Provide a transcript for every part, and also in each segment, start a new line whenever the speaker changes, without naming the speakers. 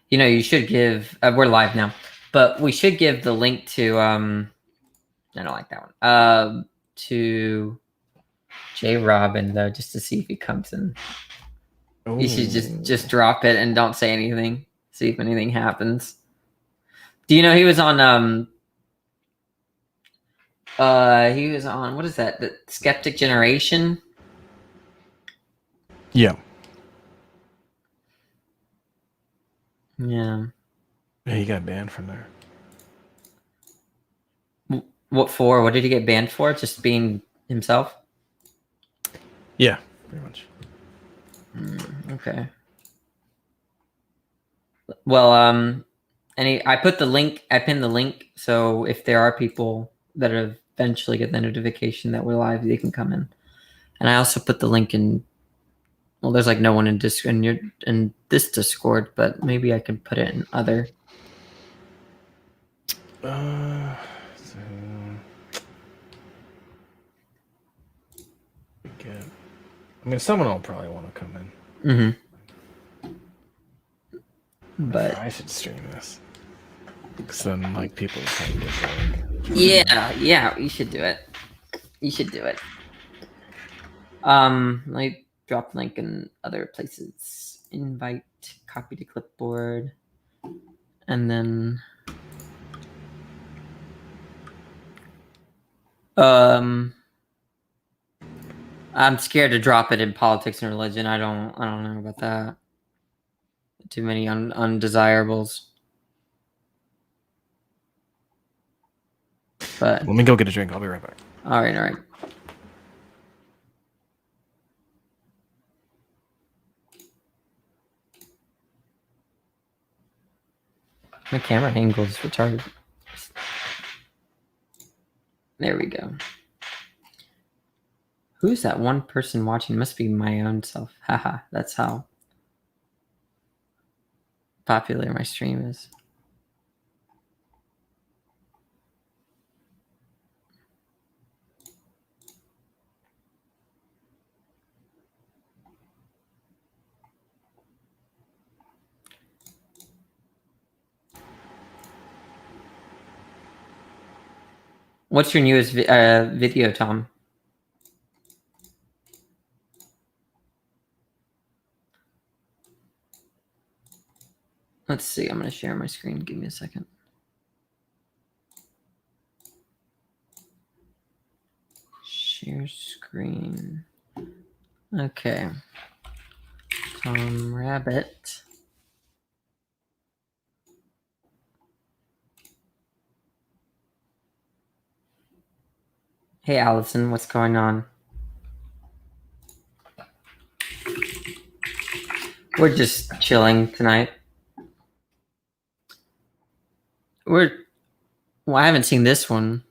You know, you should give. We're live now, but we should give the link to. I don't like that one. To J Robin though, just to see if he comes in.
Ooh.
You should just drop it and don't say anything. See if anything happens. Do you know he was on he was on, what is that? The Skeptic Generation?
Yeah.
Yeah.
Yeah, he got banned from there.
What for? What did he get banned for? Just being himself?
Yeah, pretty much.
Okay. Well, I put the link, I pinned the link, so if there are people that eventually get the notification that we're live, they can come in. And I also put the link in. Well, there's like no one in this Discord, but maybe I can put it in other.
I mean, someone will probably want to come in.
But
I should stream this. Because then, like, people can get going.
Yeah, you should do it. You should do it. Let me drop the link in other places. Invite, copy to clipboard, and then I'm scared to drop it in politics and religion. I don't know about that. Too many undesirables. But
let me go get a drink. I'll be right back.
All right. My camera angle is retarded. There we go. Who's that one person watching? Must be my own self. Haha, that's how popular my stream is. What's your newest video, Tom? Let's see. I'm going to share my screen. Give me a second. Share screen. Okay. Tom Rabbit. Hey, Allison, what's going on? We're just chilling tonight. Well, I haven't seen this one.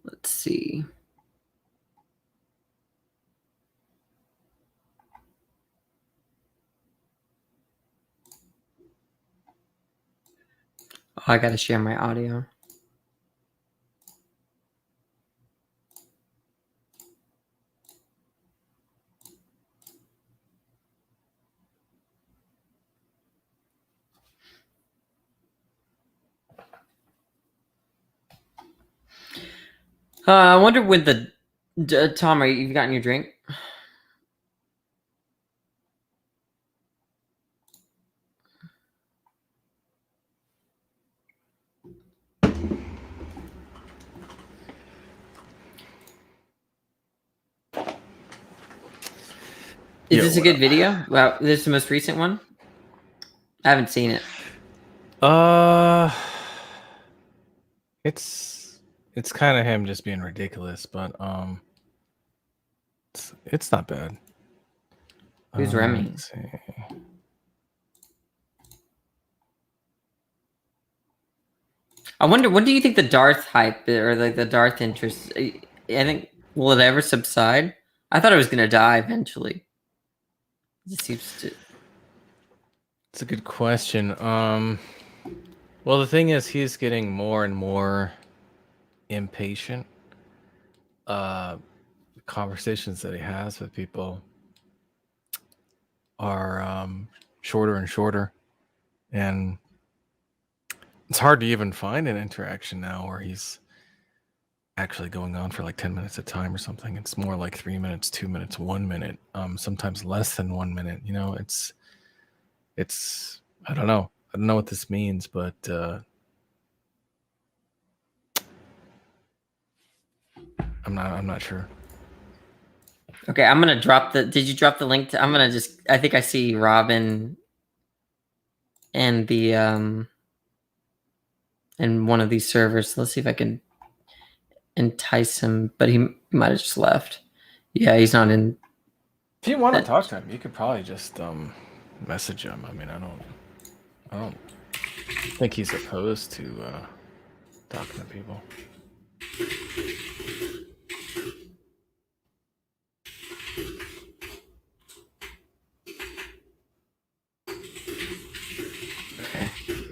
Let's see. Oh, I got to share my audio. I wonder when the Tom, you've gotten your drink? Is this a good video? Wow, this is the most recent one? I haven't seen it.
It's kind of him just being ridiculous, but it's not bad.
Who's Remy?
Let's see.
I wonder, what do you think the Darth hype or like the Darth interest? I think, will it ever subside? I thought it was gonna die eventually. It just seems to.
It's a good question. Well, the thing is, he's getting more and more impatient. Conversations that he has with people are shorter and shorter, and it's hard to even find an interaction now where he's actually going on for like 10 minutes at a time or something. It's more like 3 minutes, 2 minutes, 1 minute, sometimes less than 1 minute. You know, it's I don't know. I don't know what this means, but I'm not sure.
Okay, I'm gonna drop the. Did you drop the link to? I'm gonna just. I think I see Robin and the in one of these servers. Let's see if I can entice him, but he might have just left. Yeah, he's not in.
If you want to talk to him, you could probably just message him. I mean, I don't think he's opposed to talking to people.
Okay.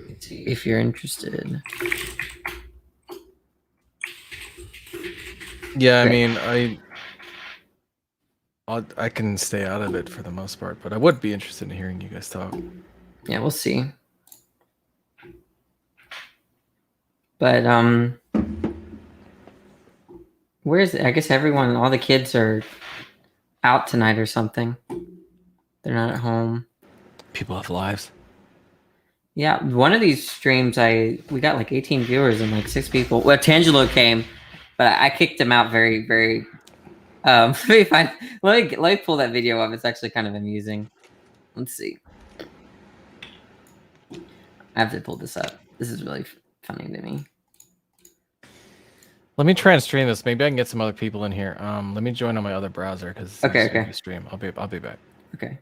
Let's see if you're interested.
Yeah, I mean, I can stay out of it for the most part, but I would be interested in hearing you guys talk.
Yeah, we'll see. But where's I guess everyone, all the kids are out tonight or something. They're not at home.
People have lives.
Yeah, one of these streams we got like 18 viewers and like 6 people. Well, Tangelo came, but I kicked him out very, very let me find let me pull that video up. It's actually kind of amusing. Let's see. I have to pull this up. This is really funny to me.
Let me try and stream this. Maybe I can get some other people in here. Let me join on my other browser because it's
Okay,
easier
okay.
to stream. I'll be back.
Okay.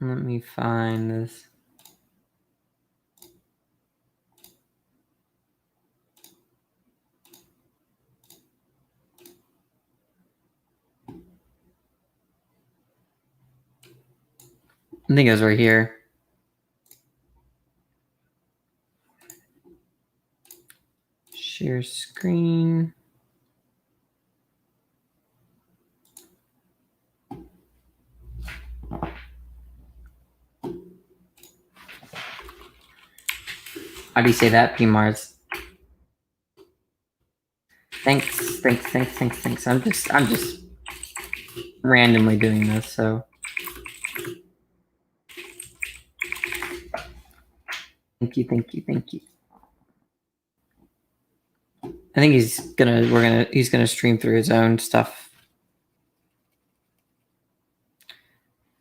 Let me find this. I think it was right here. Share screen. How do you say that, P Mars? Thanks. I'm just randomly doing this, so thank you. I think he's gonna stream through his own stuff.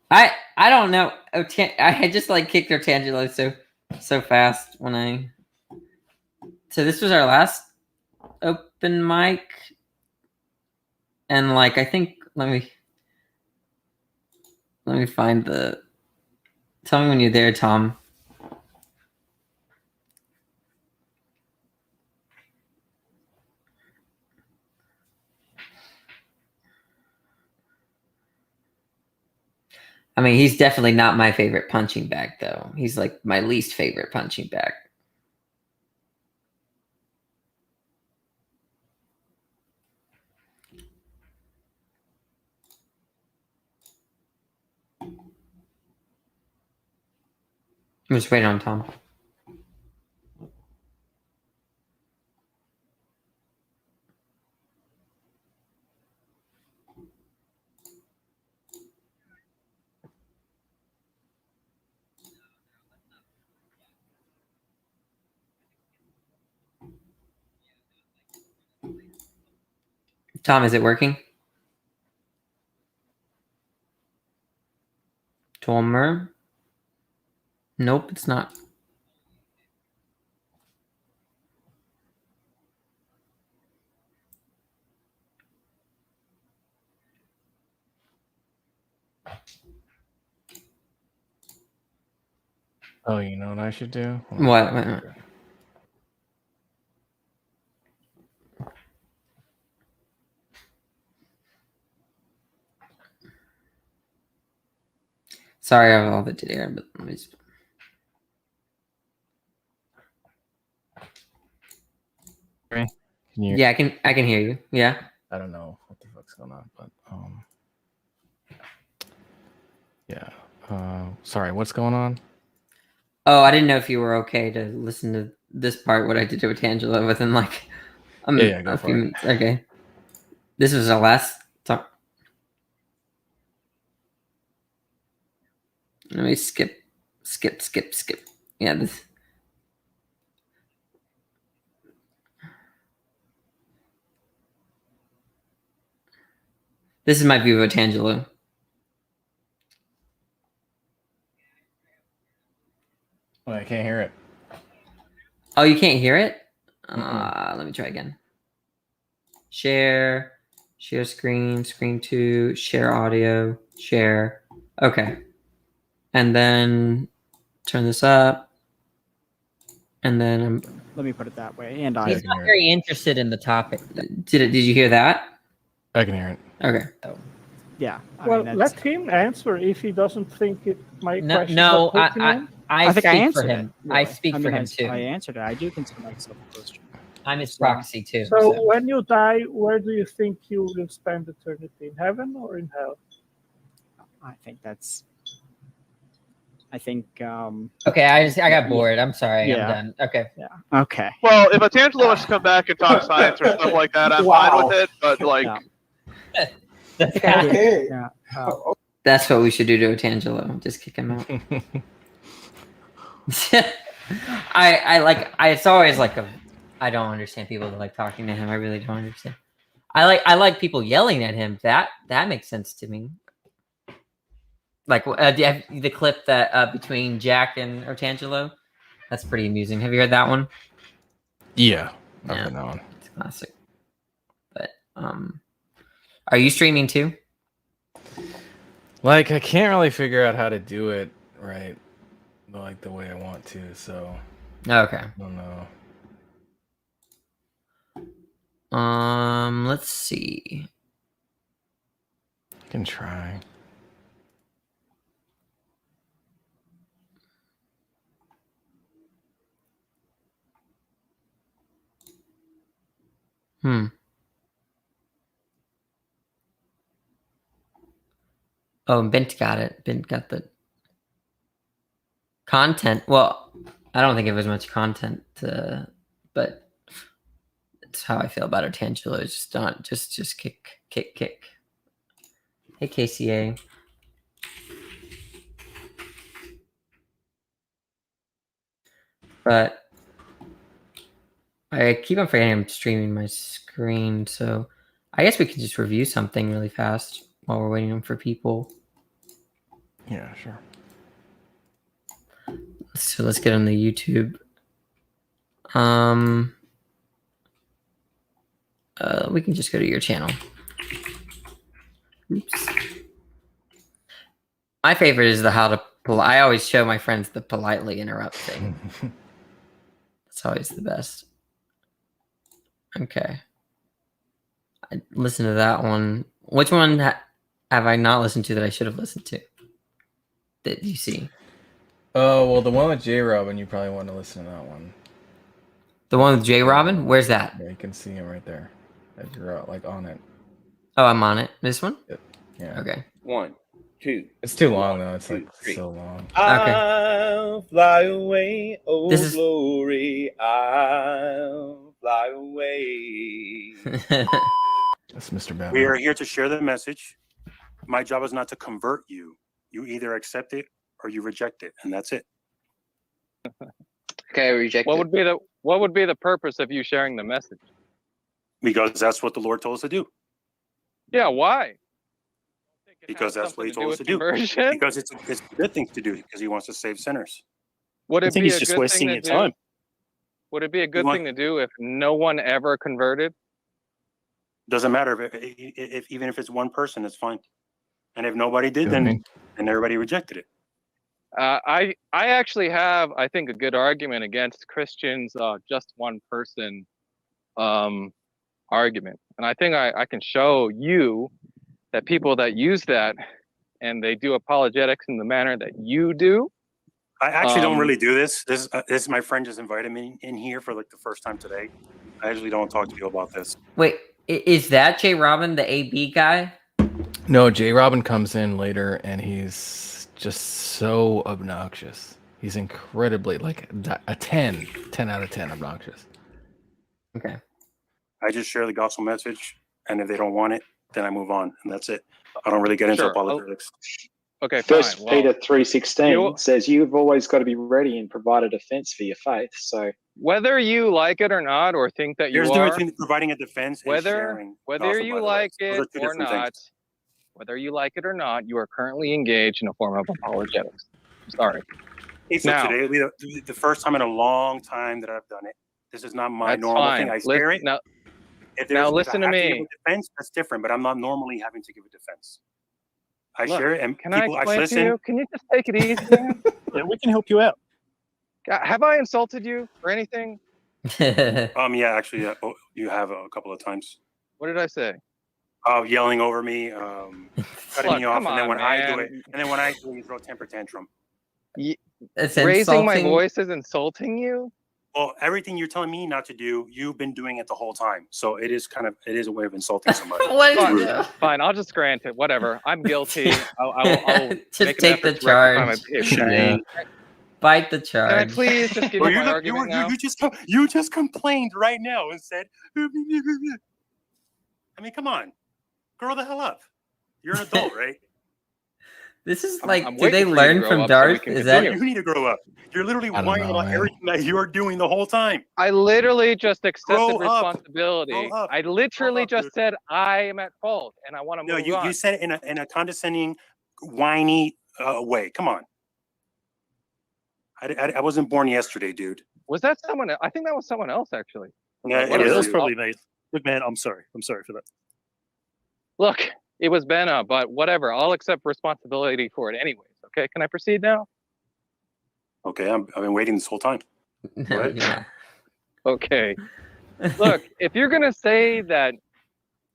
I don't know. I just like kicked our Tangelo so fast when I. So this was our last open mic, and like I think let me find the. Tell me when you're there, Tom. I mean, he's definitely not my favorite punching bag, though. He's like my least favorite punching bag. I'm just waiting on Tom. Tom, is it working? Tomer? Nope, it's not.
Oh, you know what I should do?
What? Sorry, I have all the data, but let me just...
Can you?
Yeah, I can hear you. Yeah.
I don't know what the fuck's going on, but yeah. Sorry, what's going on?
Oh, I didn't know if you were okay to listen to this part, what I did to Tangela within like
Yeah, go
a
for
few
it.
minutes. Okay. This was our last talk. Let me skip. Yeah, this. This is my view of Tangelo.
Oh, I can't hear it.
Oh, you can't hear it? Let me try again. Share screen, screen 2, share audio, share. Okay. And then turn this up. And then
Let me put it that way. And
he's not very interested in the topic. Did you hear that?
I can hear it.
Okay.
Yeah.
Well, let him answer if he doesn't think it might question.
No, I
think I
speak
answered
for him.
it, really.
I speak for him too.
I answered it. I do consider myself a Christian.
I'm his proxy too.
So when you die, where do you think you will spend eternity? In heaven or in hell?
I think that's. I think.
Okay, I got bored. I'm sorry.
Yeah.
I'm done. Okay.
Yeah. Okay.
Well, if Tangelo wants to come back and talk science or stuff like that, I'm fine with it. But like,
Okay.
Yeah.
That's what we should do to Tangelo. Just kick him out. It's always like I don't understand people that like talking to him. I really don't understand. I like people yelling at him. That makes sense to me. Like the clip that between Jack and Tangelo, that's pretty amusing. Have you heard that one?
Yeah, I've heard that one.
It's classic. But are you streaming too?
Like, I can't really figure out how to do it right, like the way I want to. So.
Okay.
I don't know.
Let's see.
I can try.
Oh, Bint got it. Bint got the content. Well, I don't think it was much content, but it's how I feel about our Tangelo. It's just not just kick. Hey, KCA. But I keep on forgetting I'm streaming my screen, so I guess we can just review something really fast while we're waiting for people.
Yeah, sure.
So let's get on the YouTube. We can just go to your channel. Oops. My favorite is the how to. I always show my friends the politely interrupt thing. It's always the best. Okay. I listened to that one. Which one have I not listened to that I should have listened to? That you see?
Oh, well, the one with J Robin, you probably want to listen to that one.
The one with J Robin? Where's that?
Yeah, you can see him right there. If you're like on it.
Oh, I'm on it. This one?
Yeah.
Okay.
1, 2.
It's too long though. It's
2,
like
3.
so long.
I'll fly away, oh
This is-
glory, I'll fly away.
That's Mr. Batman.
We are here to share the message. My job is not to convert you. You either accept it or you reject it, and that's it.
Okay, reject
What
it.
would be the purpose of you sharing the message?
Because that's what the Lord told us to do.
Yeah, why?
Because that's what he told us to do.
Conversion?
Because it's a good thing to do, because he wants to save sinners.
Would
I
it
think
be
he's
a
just
good
wasting
thing
your
to
time.
do? Would it be a good
want-
thing to do if no one ever converted?
Doesn't matter if even if it's one person, it's fine. And if nobody did, then everybody rejected it.
I actually have, I think, a good argument against Christian's just one person argument, and I think I can show you that people that use that and they do apologetics in the manner that you do.
I actually don't really do this. This my friend just invited me in here for like the first time today. I usually don't talk to people about this.
Wait, is that J. Robin, the AB guy?
No, J. Robin comes in later, and he's just so obnoxious. He's incredibly, like, a 10 out of 10 obnoxious.
Okay.
I just share the gospel message, and if they don't want it, then I move on, and that's it. I don't really get into
Sure.
apologetics.
Okay,
First
fine.
Peter
Well,
3:16 says you've always got to be ready and provide a defense for your faith. So
whether you like it or not, or think that you
There's a
are,
difference between providing a defense and sharing.
whether
gospel,
you
by the way.
like
Those are
it
two
or
different
not,
things.
whether you like it or not, you are currently engaged in a form of apologetics. Sorry.
Hey, so
Now-
today will be the first time in a long time that I've done it. This is not my
That's
normal
fine.
thing. I share it.
Now,
If
now
there's-
listen
if I
to
have
me.
give a defense, that's different, but I'm not normally having to give a defense. I
Look,
share it, and
can I
people
explain
listen.
to you? Can you just take it easy, man?
Yeah, we can help you out.
Have I insulted you or anything?
Yeah, actually, oh, you have a couple of times.
What did I say?
Yelling over me, cutting
Look,
me off,
come
and then
on,
when I do
man.
it, and then when I do it, you throw a temper tantrum.
It's
Raising my
insulting.
voice is insulting you?
Well, everything you're telling me not to do, you've been doing it the whole time. So it is a way of insulting somebody.
What?
Fine,
rude.
fine, I'll just grant it. Whatever. I'm guilty. I'll
Just
make an
take the
effort to rectify my
charge.
behavior.
Shame.
Bite the
Can I
charge.
please just give
Well,
you my argument now?
you just complained right now and said, I mean, come on, grow the hell up. You're an adult, right?
This is
I'm
like, do
waiting
they
for you to
learn
grow
from
up so we
Darth?
can
Is
continue.
that
You need to grow up. You're literally
I don't
whining
know,
about
man.
everything that you're doing the whole time.
I literally just accepted
Grow up.
responsibility.
Grow up.
I literally
up,
just
dude.
said I am at fault and I want to
No,
move on.
you said it in a condescending, whiny way. Come on. I wasn't born yesterday, dude.
Was that someone? I think that was someone else actually.
Yeah,
What
it
is
was
it?
you.
probably nice. Look, man, I'm sorry for that.
Look, it was Benna, but whatever. I'll accept responsibility for it anyways. Okay, can I proceed now?
Okay, I've been waiting this whole time.
No,
Right.
yeah.
Okay. Look, if you're gonna say that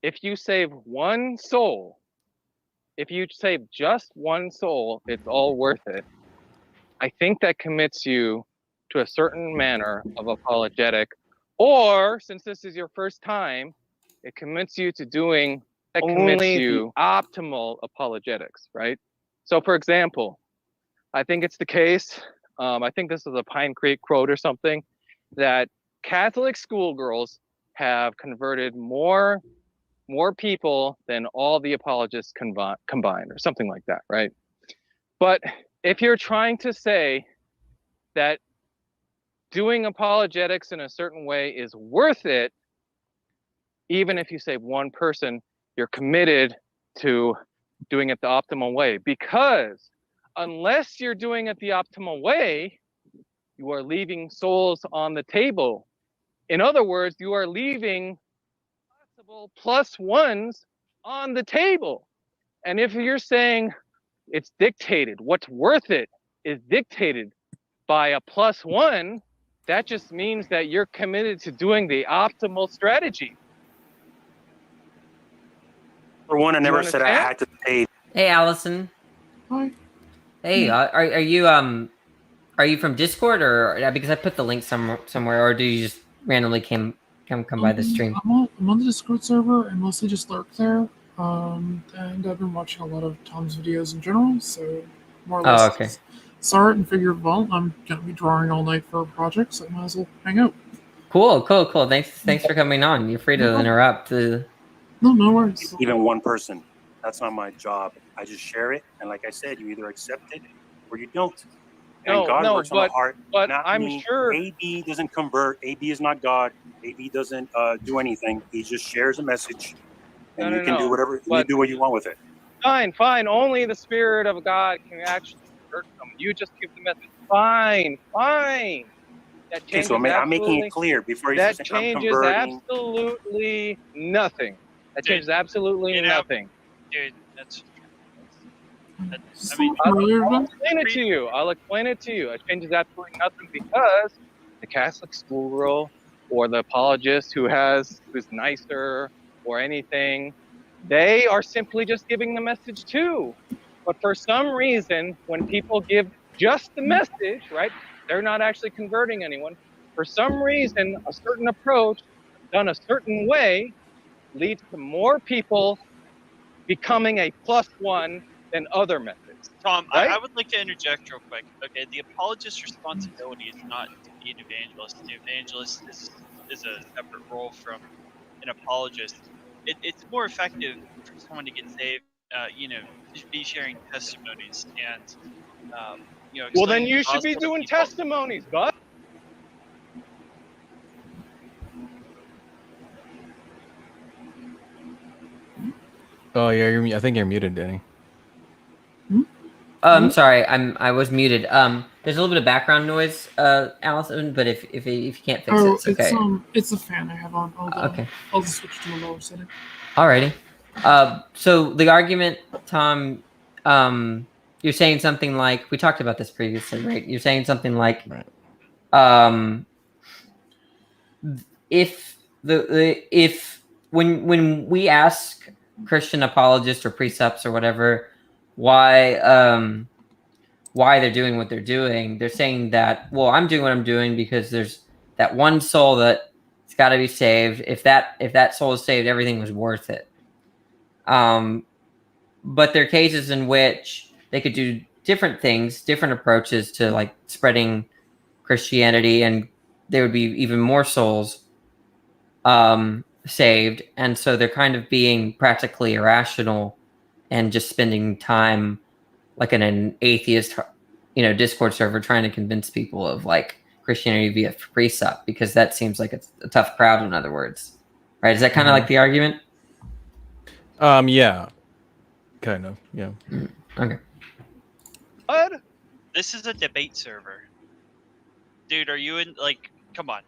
if you save one soul, if you save just one soul, it's all worth it. I think that commits you to a certain manner of apologetic, or since this is your first time, it commits you to doing optimal apologetics, right? So for example, I think it's the case, I think this is a Pine Creek quote or something, that Catholic schoolgirls have converted more people than all the apologists combined or something like that, right? But if you're trying to say that doing apologetics in a certain way is worth it, even if you save one person, you're committed to doing it the optimal way, because unless you're doing it the optimal way, you are leaving souls on the table. In other words, you are leaving possible plus ones on the table. And if you're saying it's dictated, what's worth it is dictated by a plus one, that just means that you're committed to doing the optimal strategy.
For one, I
You
never said I
understand?
had to pay.
Hey, Allison.
Hi.
Hey, are you from Discord or because I put the link somewhere, or do you just randomly come by the stream?
I'm on the Discord server and mostly just lurk there. And I've been watching a lot of Tom's videos in general, so more or less
okay.
saw it and figured, well, I'm gonna be drawing all night for a project, so I might as well hang out.
Cool. Thanks for coming on. You're free to interrupt.
No worries.
Even one person. That's not my job. I just share it, and like I said, you either accept it or you don't. And God works on the heart,
but
not
I'm
me.
sure
AB doesn't convert. AB is not God. AB doesn't do anything. He just shares a message, and you can do whatever. You do what you want with it.
Fine. Only the Spirit of God can actually convert someone. You just give the message. Fine. That
Okay, so I'm making it clear before you
that
say I'm
changes
converting.
absolutely nothing. That changes absolutely nothing.
Dude, that's
So
mean,
familiar
I'll
with them?
explain it to you. I'll explain it to you. It changes absolutely nothing because the Catholic schoolgirl or the apologist who's nicer or anything, they are simply just giving the message too. But for some reason, when people give just the message, right, they're not actually converting anyone. For some reason, a certain approach done a certain way leads to more people becoming a +1 than other methods.
Tom,
Right?
I would like to interject real quick. Okay, the apologist's responsibility is not to be an evangelist. The evangelist is a separate role from an apologist. It's more effective for someone to get saved, to be sharing testimonies and,
Well, then
explaining
you
the
should be
gospel to
doing
people.
testimonies, bud.
Oh yeah, I think you're muted, Danny.
Sorry, I was muted. There's a little bit of background noise, Allison, but if you can't fix it,
Oh,
it's okay.
it's a fan I have on.
Okay.
I'll just switch to a lower setting.
Alrighty. So the argument, Tom, you're saying something like, we talked about this previously, right? You're saying something like, if when we ask Christian apologists or precepts or whatever why they're doing what they're doing, they're saying that, well, I'm doing what I'm doing because there's that one soul that's got to be saved. If that soul is saved, everything was worth it. But there are cases in which they could do different things, different approaches to like spreading Christianity, and there would be even more souls saved. And so they're kind of being practically irrational and just spending time like in an atheist, Discord server trying to convince people of like Christianity via precept, because that seems like it's a tough crowd, in other words. Right? Is that kind of like the argument?
Yeah. Kind of, yeah.
Okay.
Bud?
This is a debate server. Dude, are you in, come on.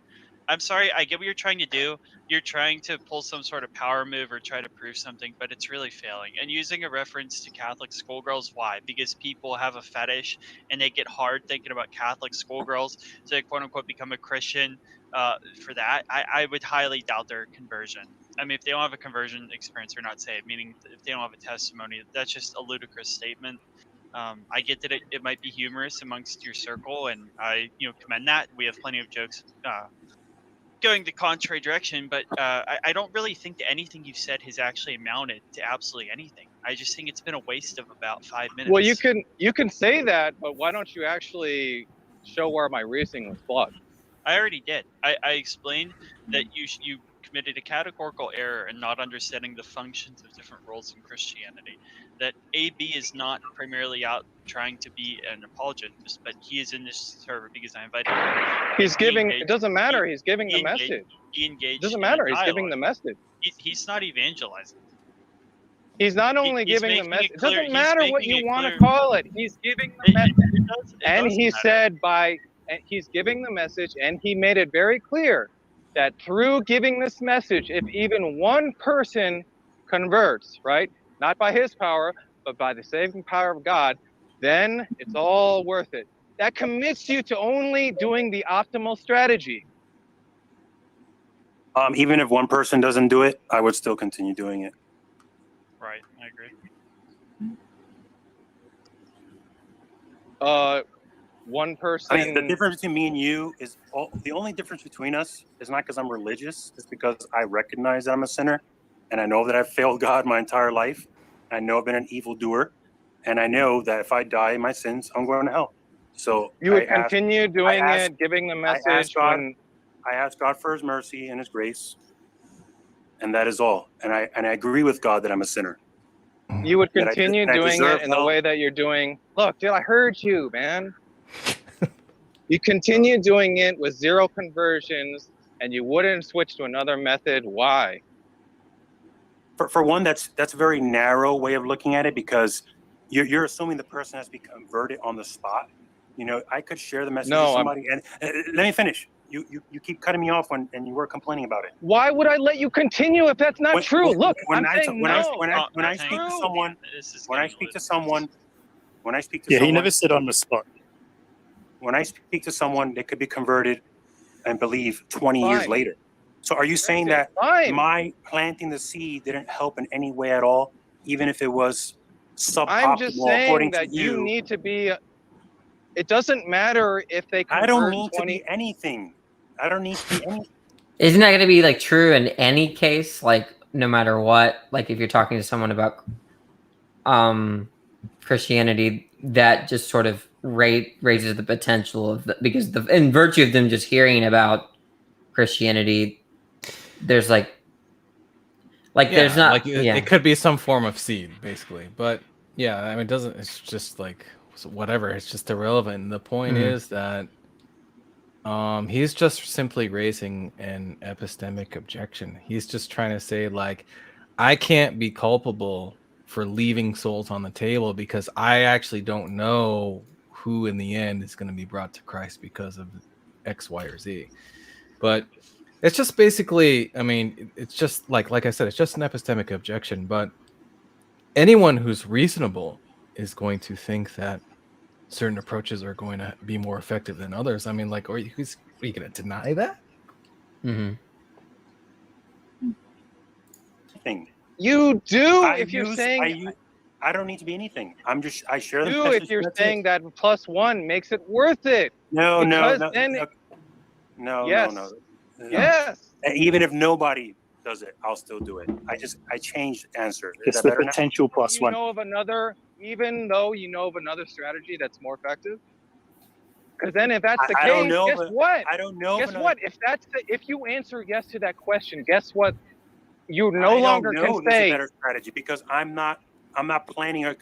I'm sorry, I get what you're trying to do. You're trying to pull some sort of power move or try to prove something, but it's really failing. And using a reference to Catholic schoolgirls, why? Because people have a fetish and they get hard thinking about Catholic schoolgirls, so they quote unquote become a Christian for that. I would highly doubt their conversion. I mean, if they don't have a conversion experience, they're not saved, meaning if they don't have a testimony, that's just a ludicrous statement. I get that it might be humorous amongst your circle, and I commend that. We have plenty of jokes going the contrary direction, but I don't really think that anything you've said has actually amounted to absolutely anything. I just think it's been a waste of about 5 minutes.
Well, you can say that, but why don't you actually show where my reasoning was flawed?
I already did. I explained that you committed a categorical error in not understanding the functions of different roles in Christianity. That AB is not primarily out trying to be an apologist, but he is in this server because I invited him.
He's giving. It doesn't matter. He's giving the message.
He engaged.
It doesn't matter. He's giving the message.
He's not evangelizing.
He's not only
he's
giving the
making
message.
it
It
clear-
doesn't
he's
matter what
making
you
it
want to
clear-
call it. He's giving the message. And
does
he
matter.
said and he's giving the message, and he made it very clear that through giving this message, if even one person converts, right, not by his power, but by the saving power of God, then it's all worth it. That commits you to only doing the optimal strategy.
Even if one person doesn't do it, I would still continue doing it.
Right, I agree.
One person.
I mean, the difference between me and you is the only difference between us is not because I'm religious. It's because I recognize that I'm a sinner, and I know that I've failed God my entire life. I know I've been an evildoer, and I know that if I die in my sins, I'm going to hell. So
you would continue doing it, giving the message.
I ask God for His mercy and His grace, and that is all. And I agree with God that I'm a sinner.
You would continue doing it in the way that you're doing. Look, dude, I heard you, man. You continue doing it with 0 conversions, and you wouldn't switch to another method. Why?
For one, that's a very narrow way of looking at it, because you're assuming the person has to be converted on the spot. I could share the message with somebody, and let me finish. You keep cutting me off and you were complaining about it.
Why would I let you continue if that's not true? Look,
when
I'm saying
I
no.
speak to someone, When I speak to
Yeah,
someone,
he never said on the spot.
when I speak to someone, they could be converted and believe 20 years
Fine.
later. So are you saying that
Fine.
my planting the seed didn't help in any way at all, even if it was
I'm just
suboptimal
saying
according
that
to
you need to be. It doesn't matter if they convert
I don't need
20.
to be anything. I don't need to be anything.
Isn't that going to be like true in any case? Like no matter what, like if you're talking to someone about Christianity, that just sort of raises the potential of because in virtue of them just hearing about Christianity, there's like there's not
like it could be some form of seed, basically. But yeah, I mean, it doesn't. It's just like whatever. It's just irrelevant. And the point is that he's just simply raising an epistemic objection. He's just trying to say like, I can't be culpable for leaving souls on the table because I actually don't know who in the end is going to be brought to Christ because of X, Y, or Z. But it's just basically, I mean, it's just like I said, it's just an epistemic objection. But anyone who's reasonable is going to think that certain approaches are going to be more effective than others. I mean, like, are you going to deny that?
Thing.
You do if you're saying.
I don't need to be anything. I share the
Do
message.
if you're saying that +1 makes it worth it.
No.
Yes. Yes.
Even if nobody does it, I'll still do it. I changed the answer.
It's the potential +1.
You know of another, even though you know of another strategy that's more effective. Because then, if that's the case, guess what?
I don't know.
Guess what? If you answer yes to that question, guess what? You no longer can say
a better strategy because I'm not planning or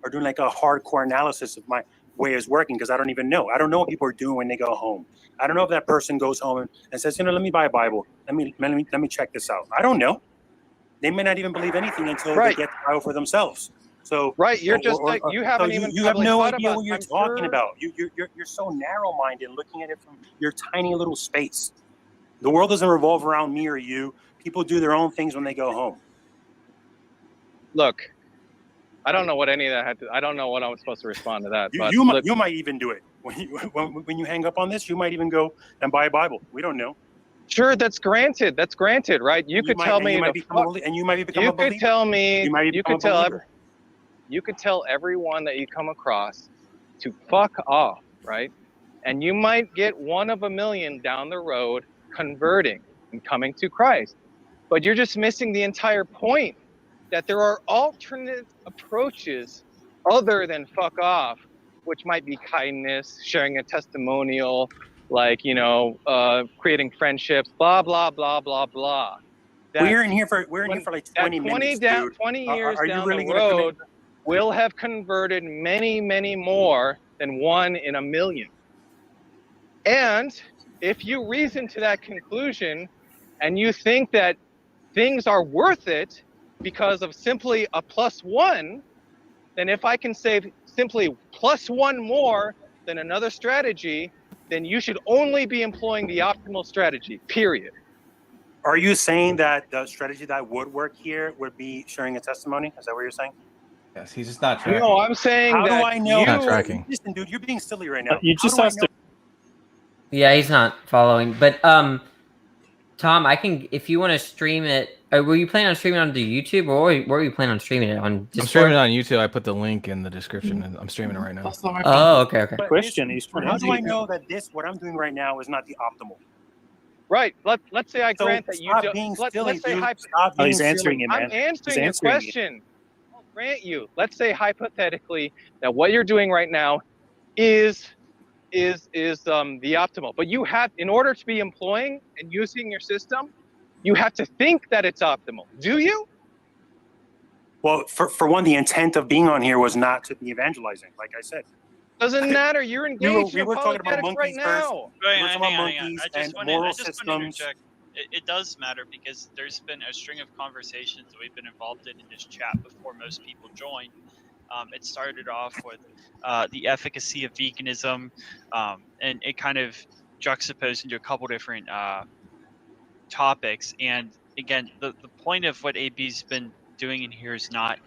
doing like a hardcore analysis of my way is working because I don't even know. I don't know what people are doing when they go home. I don't know if that person goes home and says, let me buy a Bible. Let me check this out. I don't know. They may not even believe anything until they get the Bible for themselves. So
you're just you haven't even.
You have no idea what you're talking about. You're so narrow-minded, looking at it from your tiny little space. The world doesn't revolve around me or you. People do their own things when they go home.
Look, I don't know what any of that had to. I don't know what I was supposed to respond to that.
You might even do it when you hang up on this. You might even go and buy a Bible. We don't know.
Sure, that's granted. That's granted, right? You could tell me.
You might become a believer.
You could tell me. You could tell everyone that you come across to fuck off, right? And you might get one of a million down the road converting and coming to Christ. But you're just missing the entire point that there are alternate approaches other than fuck off, which might be kindness, sharing a testimonial, like, creating friendships, blah, blah, blah, blah, blah.
We're in here for like 20 minutes, dude.
20 years down the road will have converted many, many more than 1 in a million. And if you reason to that conclusion and you think that things are worth it because of simply a +1, then if I can save simply +1 more than another strategy, then you should only be employing the optimal strategy, period.
Are you saying that the strategy that would work here would be sharing a testimony? Is that what you're saying?
Yes, he's just not tracking.
No, I'm saying
How
that
do I know?
Not tracking.
Listen, dude, you're being silly right now.
You just asked.
Yeah, he's not following. But Tom, I can if you want to stream it. Were you planning on streaming it onto YouTube, or where were you planning on streaming it on? Discord?
I'm streaming it on YouTube. I put the link in the description, and I'm streaming it right now.
Oh, okay.
But
Question
how
is,
do I know that what I'm doing right now is not the optimal?
Right. Let's say I grant that you
stop
don't.
being
Let's
silly,
say
dude. Stop being
he's answering
silly.
it, man.
I'm answering
He's
your
answering
question. I'll grant you. Let's say hypothetically that what you're doing right now is the optimal. But you have, in order to be employing and using your system, you have to think that it's optimal. Do you?
Well, for one, the intent of being on here was not to be evangelizing, like I said.
Doesn't matter. You're engaged
we
in
were talking about
apologetics right
monkeys first.
now.
We were
Hang
talking about
on.
monkeys
I
and
just want
moral
to
systems.
interject. It does matter because there's been a string of conversations that we've been involved in this chat before most people join. It started off with the efficacy of veganism, and it kind of juxtaposed into a couple different topics. And again, the point of what AB's been doing in here is not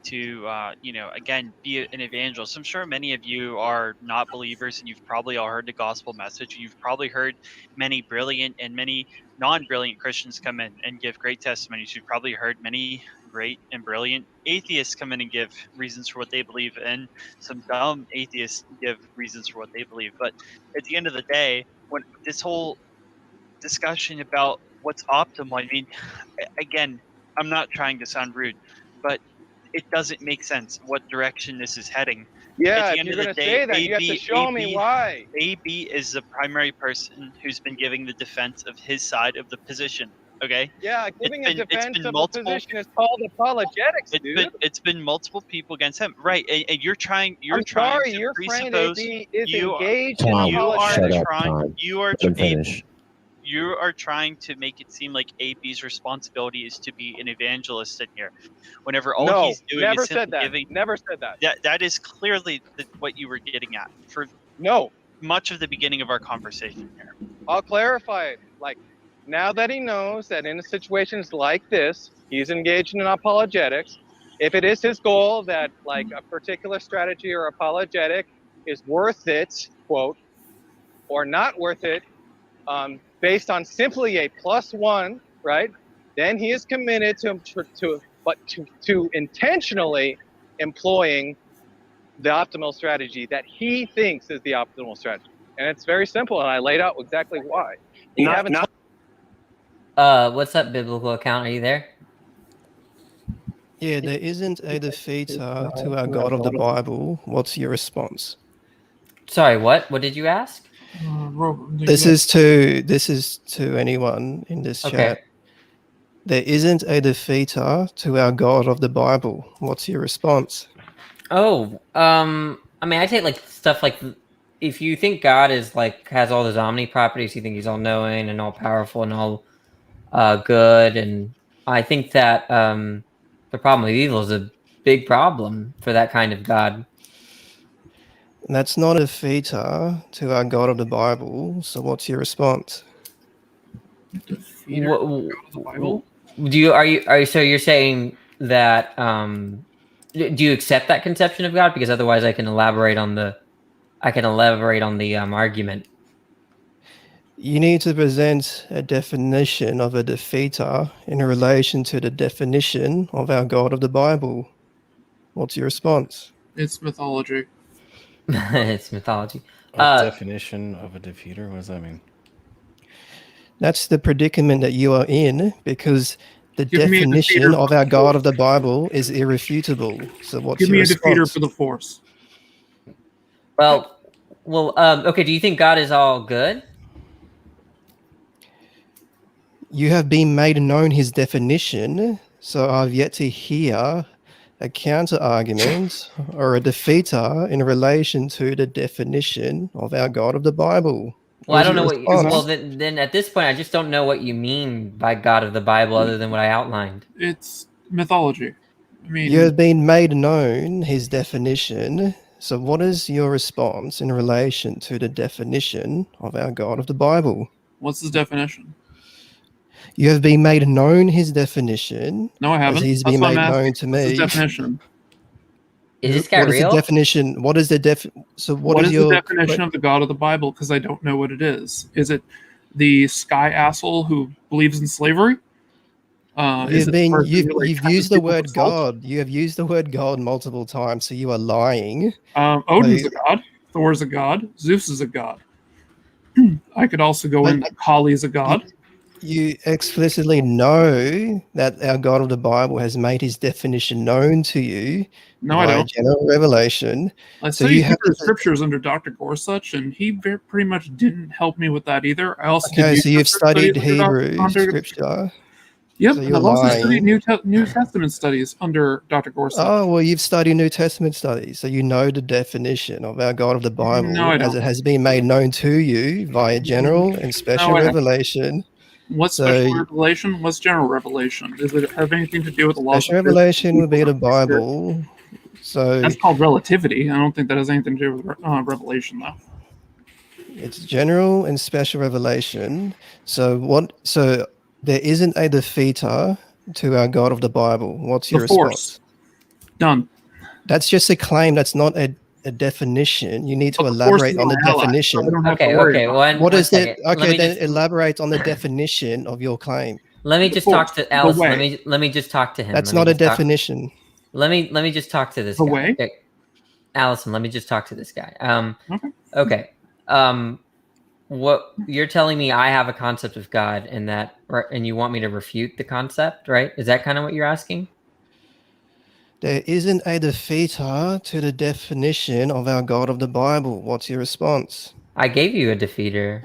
to, again, be an evangelist. I'm sure many of you are not believers, and you've probably all heard the gospel message. You've probably heard many brilliant and many non-brilliant Christians come in and give great testimonies. You've probably heard many great and brilliant atheists come in and give reasons for what they believe, and some dumb atheists give reasons for what they believe. But at the end of the day, when this whole discussion about what's optimal, I mean, again, I'm not trying to sound rude, but it doesn't make sense what direction this is heading.
Yeah,
At the
if
end
you're
of the
going to
day,
say that, you have to show me why.
AB is the primary person who's been giving the defense of his side of the position. Okay.
Yeah, giving a defense of
multiple,
the position is called apologetics, dude.
It's been multiple people against him, right? And you're trying.
I'm sorry, your friend AB is engaged in
Tom,
You are
let him finish.
you are trying to make it seem like AB's responsibility is to be an evangelist in here, whenever all he's doing
never
is
said that.
giving.
Never said that.
That is clearly what you were getting at for much of the beginning of our conversation here.
I'll clarify it. Like, now that he knows that in situations like this, he's engaged in apologetics, if it is his goal that like a particular strategy or apologetic is worth it, quote, or not worth it, based on simply a +1, right? Then he is committed to intentionally employing the optimal strategy that he thinks is the optimal strategy. And it's very simple, and I laid out exactly why.
What's up, biblical account? Are you there?
Yeah, there isn't a defeater to our God of the Bible. What's your response?
Sorry, what? What did you ask?
This is to anyone in this chat. There isn't a defeater to our God of the Bible. What's your response?
Oh, I mean, I take like stuff like, if you think God is like has all those omni properties, you think he's all knowing and all powerful and all good, and I think that the problem with evil is a big problem for that kind of God.
That's not a defeater to our God of the Bible. So what's your response?
Do you so you're saying that do you accept that conception of God? Because otherwise I can elaborate on the argument.
You need to present a definition of a defeater in relation to the definition of our God of the Bible. What's your response?
It's mythology.
It's mythology.
Definition of a defeater? What does that mean?
That's the predicament that you are in, because the
Give me a
definition
defeater
of our God of the Bible is irrefutable. So what's
Give
your
me a
response?
defeater for the Force.
Well, okay. Do you think God is all good?
You have been made known his definition, so I've yet to hear a counter argument or a defeater in relation to the definition of our God of the Bible.
Well, I don't know what. Then at this point, I just don't know what you mean by God of the Bible, other than what I outlined.
It's mythology. I mean,
You have been made known his definition. So what is your response in relation to the definition of our God of the Bible?
what's his definition?
You have been made known his definition.
No, I haven't.
As he's
That's
been
what I'm
made known
asking.
to
What's
me.
his definition?
Is this guy
What is
real?
the definition? What is the So
What is
your
the definition of the God of the Bible? Because I don't know what it is. Is it the sky asshole who believes in slavery?
You've used the word God. You have used the word God multiple times, so you are lying.
Odin's a god. Thor's a god. Zeus is a god. I could also go in. Kali's a god.
You explicitly know that our God of the Bible has made his definition known to you.
No, I don't.
General revelation.
I
So
studied
you have
Hebrew scriptures under Dr. Gorsuch, and he pretty much didn't help me with that either. I also
Okay,
did
so you've studied Hebrew
under
scripture.
Yep,
So
and
you're
I've also studied
lying.
New Testament studies under Dr. Gorsuch.
Oh, well, you've studied New Testament studies, so you know the definition of our God of the Bible
No, I
as
don't.
it has been made known to you via general and special
No, I don't.
revelation.
What's
So
special revelation? What's general revelation? Does it have anything to do with the laws?
special revelation would be the Bible. So
That's called relativity. I don't think that has anything to do with revelation, though.
it's general and special revelation. So there isn't a defeater to our God of the Bible. What's your
The Force.
response?
Done.
That's just a claim. That's not a definition. You need to elaborate on the definition. What is it? Okay, then elaborate on the definition of your claim.
Let me just talk to Alice. Let me just talk to him.
That's not a definition.
Let me just talk to this guy. Okay. Allison, let me just talk to this guy. Okay. What you're telling me, I have a concept of God, and that, and you want me to refute the concept, right? Is that kind of what you're asking?
There isn't a defeater to the definition of our God of the Bible. What's your response?
I gave you a defeater.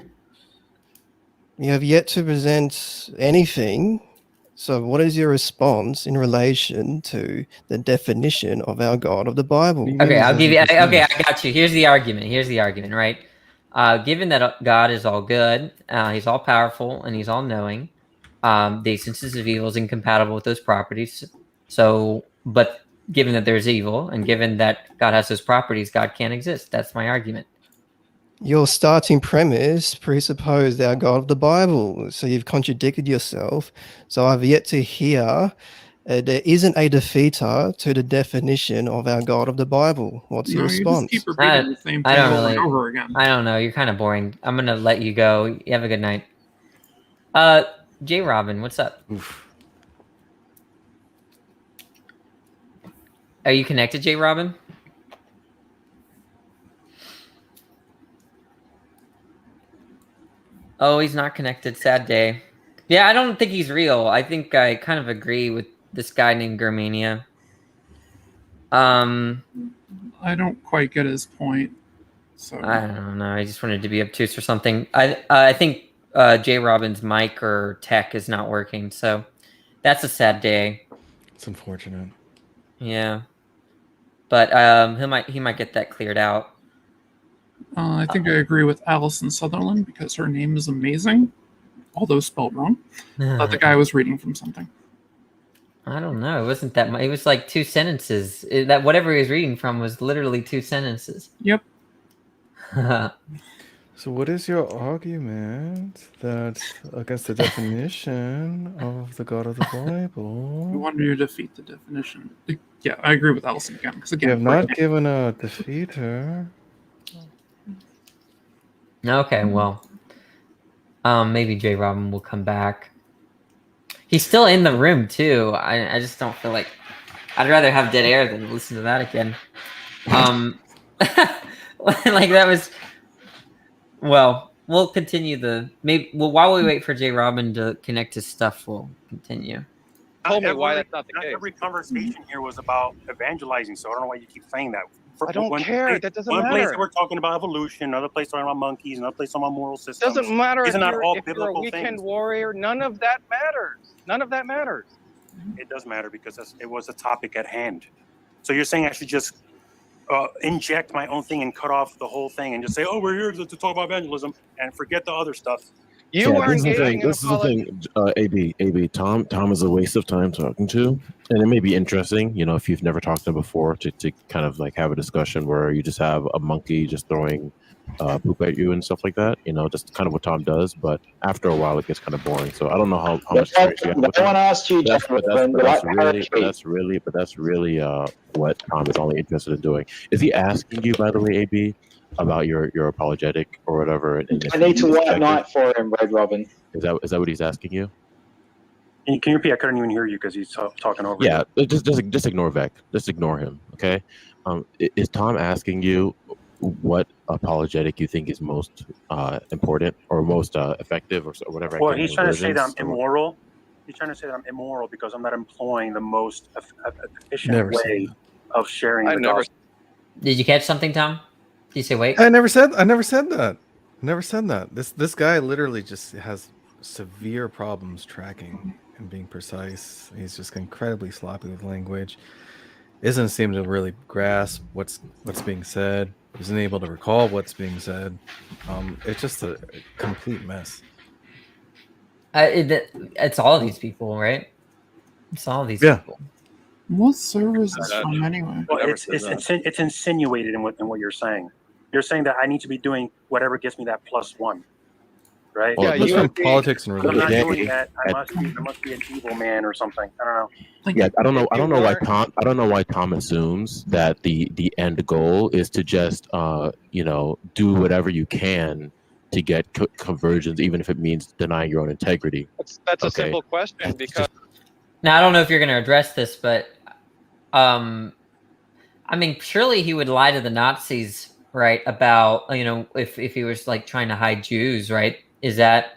You have yet to present anything. So what is your response in relation to the definition of our God of the Bible?
Okay, I'll give you. Okay, I got you. Here's the argument, right? Given that God is all good, he's all powerful, and he's all knowing, the existence of evil is incompatible with those properties. So, but given that there's evil, and given that God has those properties, God can't exist. That's my argument.
Your starting premise presupposed our God of the Bible. So you've contradicted yourself. So I've yet to hear there isn't a defeater to the definition of our God of the Bible. What's your response?
You just keep repeating the same thing over and over again.
I don't know. You're kind of boring. I'm going to let you go. You have a good night. J. Robin, what's up?
Oof.
Are you connected, J. Robin? Oh, he's not connected. Sad day. Yeah, I don't think he's real. I think I kind of agree with this guy named Germania.
I don't quite get his point. So
I don't know. I just wanted to be obtuse or something. I think J. Robin's mic or tech is not working, so that's a sad day.
It's unfortunate.
Yeah, but he might get that cleared out.
I think I agree with Alison Sutherland because her name is amazing, although spelled wrong. But the guy was reading from something.
I don't know. It wasn't that much. It was like 2 sentences. That whatever he was reading from was literally 2 sentences.
Yep.
So what is your argument that against the definition of the God of the Bible?
We wanted you to defeat the definition. Yeah, I agree with Alison again. Because again,
You have not given a defeater.
Okay, well, maybe J. Robin will come back. He's still in the room too. I just don't feel like I'd rather have dead air than listen to that again. Like that was. Well, we'll continue while we wait for J. Robin to connect his stuff, we'll continue.
Tell me why that's not the case.
Every conversation here was about evangelizing, so I don't know why you keep saying that.
I don't care. That doesn't
matter. One place
matter.
we're talking about evolution, another place talking about monkeys, another place talking about moral systems.
Doesn't matter
These
if
are not all
you're a
biblical
weekend
things.
warrior. None of that matters. None of that matters.
It does matter because it was a topic at hand. So you're saying I should just inject my own thing and cut off the whole thing and just say, "Oh, we're here to talk about evangelism," and forget the other stuff.
You are
this
engaging
is the thing. AB. Tom is a waste of time talking to, and it may be interesting, if you've never talked to him before, to kind of like have a discussion where you just have a monkey just throwing poop at you and stuff like that. Just kind of what Tom does. But after a while, it gets kind of boring. So I don't know how much experience you have with
No one
him.
asked you,
That's really what Tom is only interested in doing. Is he asking you, by the way, AB, about your apologetic or whatever?
I need to white knight for him, Red Robin.
Is that what he's asking you?
Can you repeat? I couldn't even hear you because he's talking over.
Yeah, just ignore Vec. Just ignore him. Okay. Is Tom asking you what apologetic you think is most important or most effective or whatever?
Well, he's trying to say that I'm immoral. He's trying to say that I'm immoral because I'm not employing the most efficient way of sharing the gospel.
Did you catch something, Tom? Did you say wait?
I never said that. Never said that. This guy literally just has severe problems tracking and being precise. He's just incredibly sloppy with language. Isn't seem to really grasp what's being said. Isn't able to recall what's being said. It's just a complete mess.
It's all of these people, right? It's all of these people.
What server is this from anyway?
Well, it's insinuated in what you're saying. You're saying that I need to be doing whatever gets me that +1. right?
Well,
Yeah,
that's
you
from
would be.
politics and
If I'm not
religion.
doing that, I must be an evil man or something. I don't know.
Yeah, I don't know.
If
I
you
don't know why
were,
Tom. I don't know why Tom assumes that the end goal is to just do whatever you can to get conversions, even if it means denying your own integrity.
that's a
Okay.
simple question because
Now I don't know if you're going to address this, but I mean, surely he would lie to the Nazis, right? About if he was like trying to hide Jews, right? Is that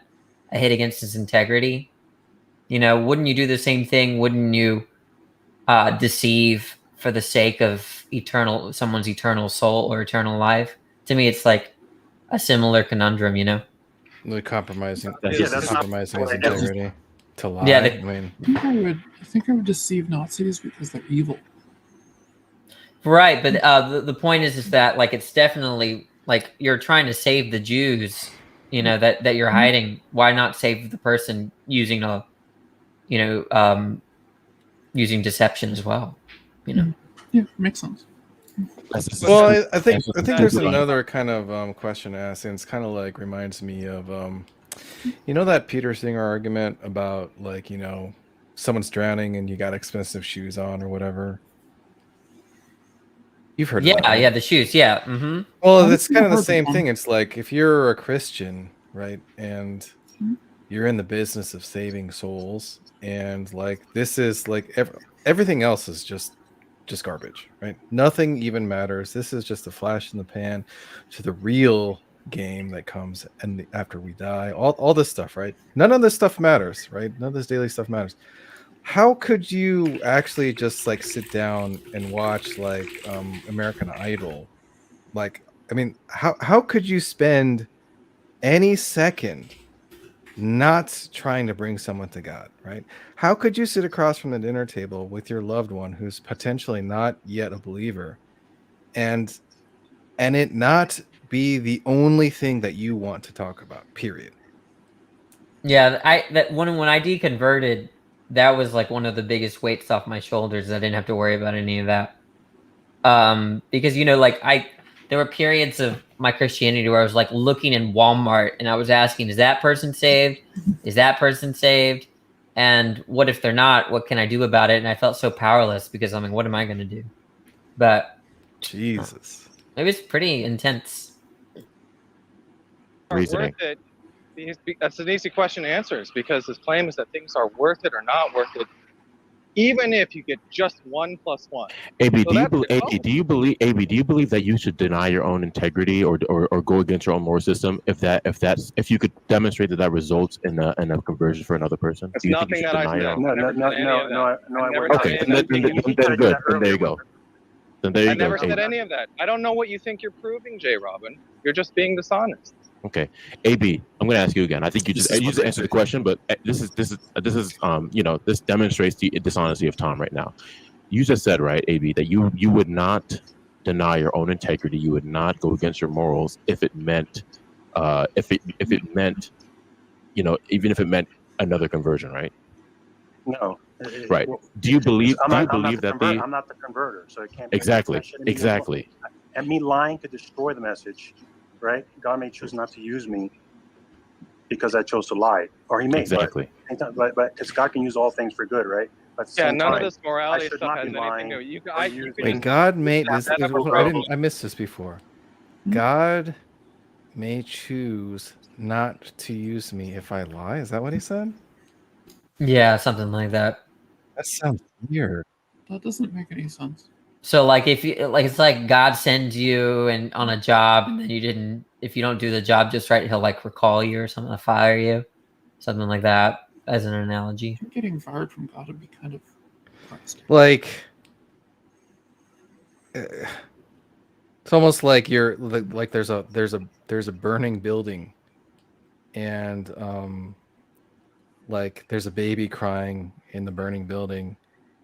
a hit against his integrity? Wouldn't you do the same thing? Wouldn't you deceive for the sake of someone's eternal soul or eternal life? To me, it's like a similar conundrum,
Really compromising.
That's
Yeah,
just
that's not
Compromising his
what I do.
integrity to lie.
Yeah,
I mean,
I think I would deceive Nazis because they're evil.
Right, but the point is that like it's definitely like you're trying to save the Jews, that you're hiding. Why not save the person using using deception as well?
Yeah, makes sense.
well, I think
that's
there's
the-
another kind of question to ask, and it's kind of like reminds me of that Peter Singer argument about like someone's drowning and you got expensive shoes on or whatever. You've heard of that, right?
Yeah, the shoes. Yeah. Mm-hmm.
Well, that's kind of the same thing. It's like if you're a Christian, right, and you're in the business of saving souls, and like this is like everything else is just garbage, right? Nothing even matters. This is just a flash in the pan to the real game that comes and after we die. All this stuff, right? None of this stuff matters, right? None of this daily stuff matters. How could you actually just like sit down and watch like American Idol? Like, I mean, how could you spend any second not trying to bring someone to God, right? How could you sit across from the dinner table with your loved one who's potentially not yet a believer and it not be the only thing that you want to talk about, period?
Yeah, when I deconverted, that was like one of the biggest weights off my shoulders. I didn't have to worry about any of that. Because there were periods of my Christianity where I was like looking in Walmart and I was asking, is that person saved? Is that person saved? And what if they're not? What can I do about it? And I felt so powerless because I'm like, what am I going to do? But
Jesus,
it was pretty intense.
are worth it. That's an easy question to answer. Is because his claim is that things are worth it or not worth it, even if you get just 1 + 1.
AB,
So
do
that's
you believe that you should deny your own integrity or go against your own moral system if you could demonstrate that results in a conversion for another person?
It's
Do you think you
nothing
should
that I
deny your
said.
own?
I never said any of that.
No, I
never
wouldn't.
said
Okay,
any of that.
then good. Then there you go. Then there you
I
go.
never said
AB.
any of that. I don't know what you think you're proving, J. Robin. You're just being dishonest.
Okay, AB, I'm going to ask you again. I think you just answered the question, but this demonstrates the dishonesty of Tom right now. You just said, right, AB, that you would not deny your own integrity. You would not go against your morals if it meant even if it meant another conversion, right?
No.
Right. Do you believe
I'm not the converter, so it can't be
exactly.
And me lying could destroy the message, right? God may choose not to use me because I chose to lie, or He may.
Exactly.
But because God can use all things for good, right? But at the
Yeah,
same
none
time,
of this morality
I should
stuff
not
has
be
anything
lying
to do. You
or
could
using-
just
God may
have
this
that
is,
up a
I missed this before. God may choose not to use me if I lie. Is that what he said?
Yeah, something like that.
That sounds weird.
That doesn't make any sense.
So like if you like, it's like God sends you and on a job, and then if you don't do the job just right, He'll like recall you or something, fire you, something like that, as an analogy.
Getting fired from God would be kind of
Like it's almost like you're like there's a burning building, and like there's a baby crying in the burning building,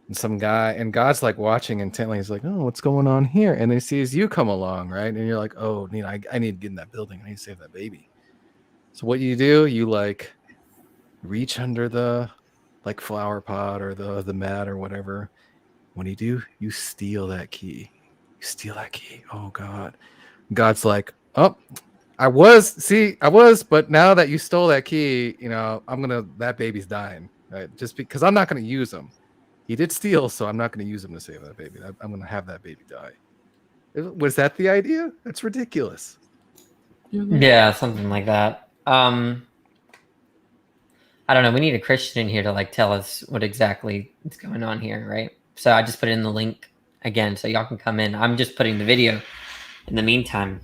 and God's like watching intently. He's like, oh, what's going on here? And he sees you come along, right? And you're like, oh, I need to get in that building. I need to save that baby. So what do? You like reach under the like flower pot or the mat or whatever. What do? You steal that key. You steal that key. Oh God. God's like, oh, I was, but now that you stole that key, that baby's dying. Right? Just because I'm not gonna use him. He did steal, so I'm not gonna use him to save that baby. I'm gonna have that baby die. Was that the idea? That's ridiculous.
Yeah, something like that. I don't know. We need a Christian in here to like tell us what exactly is going on here, right? So I just put in the link again, so y'all can come in. I'm just putting the video in the meantime.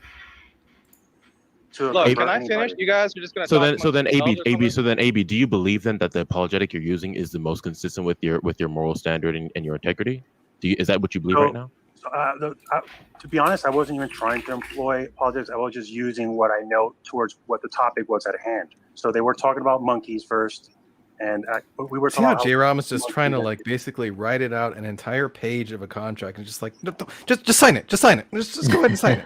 Look, can I finish? You guys are just gonna
So
talk
then
amongst yourselves or something?
AB, do you believe then that the apologetic you're using is the most consistent with your moral standard and your integrity? Is that what you believe right now?
To be honest, I wasn't even trying to employ politics. I was just using what I know towards what the topic was at hand. So they were talking about monkeys first, and we were
See
talking
how
about
J-Rom is just trying to like basically write it out an entire page of a contract and just like just sign it, just go ahead and sign it.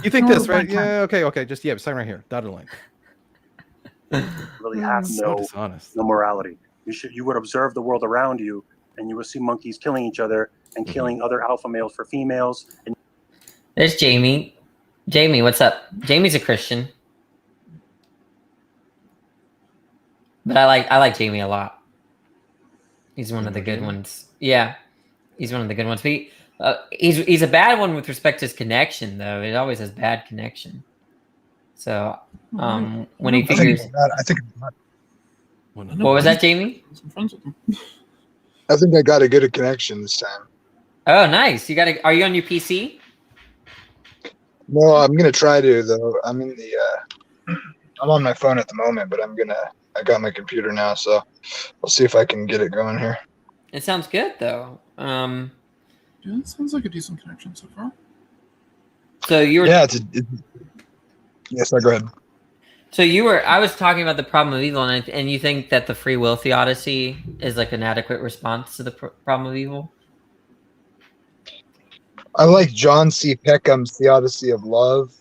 You think this, right? Yeah, okay, just sign right here, dotted line.
really have
So
no
dishonest.
morality. You would observe the world around you, and you would see monkeys killing each other and killing other alpha males for females. And
There's Jamie. Jamie, what's up? Jamie's a Christian, but I like Jamie a lot. He's one of the good ones. Yeah, he's one of the good ones. He's a bad one with respect to his connection, though. It always has bad connection. So when he figures,
I think
what was that, Jamie?
I think I got a good connection this time.
Oh, nice. Are you on your PC?
No, I'm gonna try to though. I'm in the I'm on my phone at the moment, but I got my computer now, so I'll see if I can get it going here.
It sounds good though.
Yeah, it sounds like a decent connection so far.
So you were
yes, go ahead.
So I was talking about the problem of evil, and you think that the free will theodicy is like an adequate response to the problem of evil?
I like John C. Peckham's Theodicy of Love.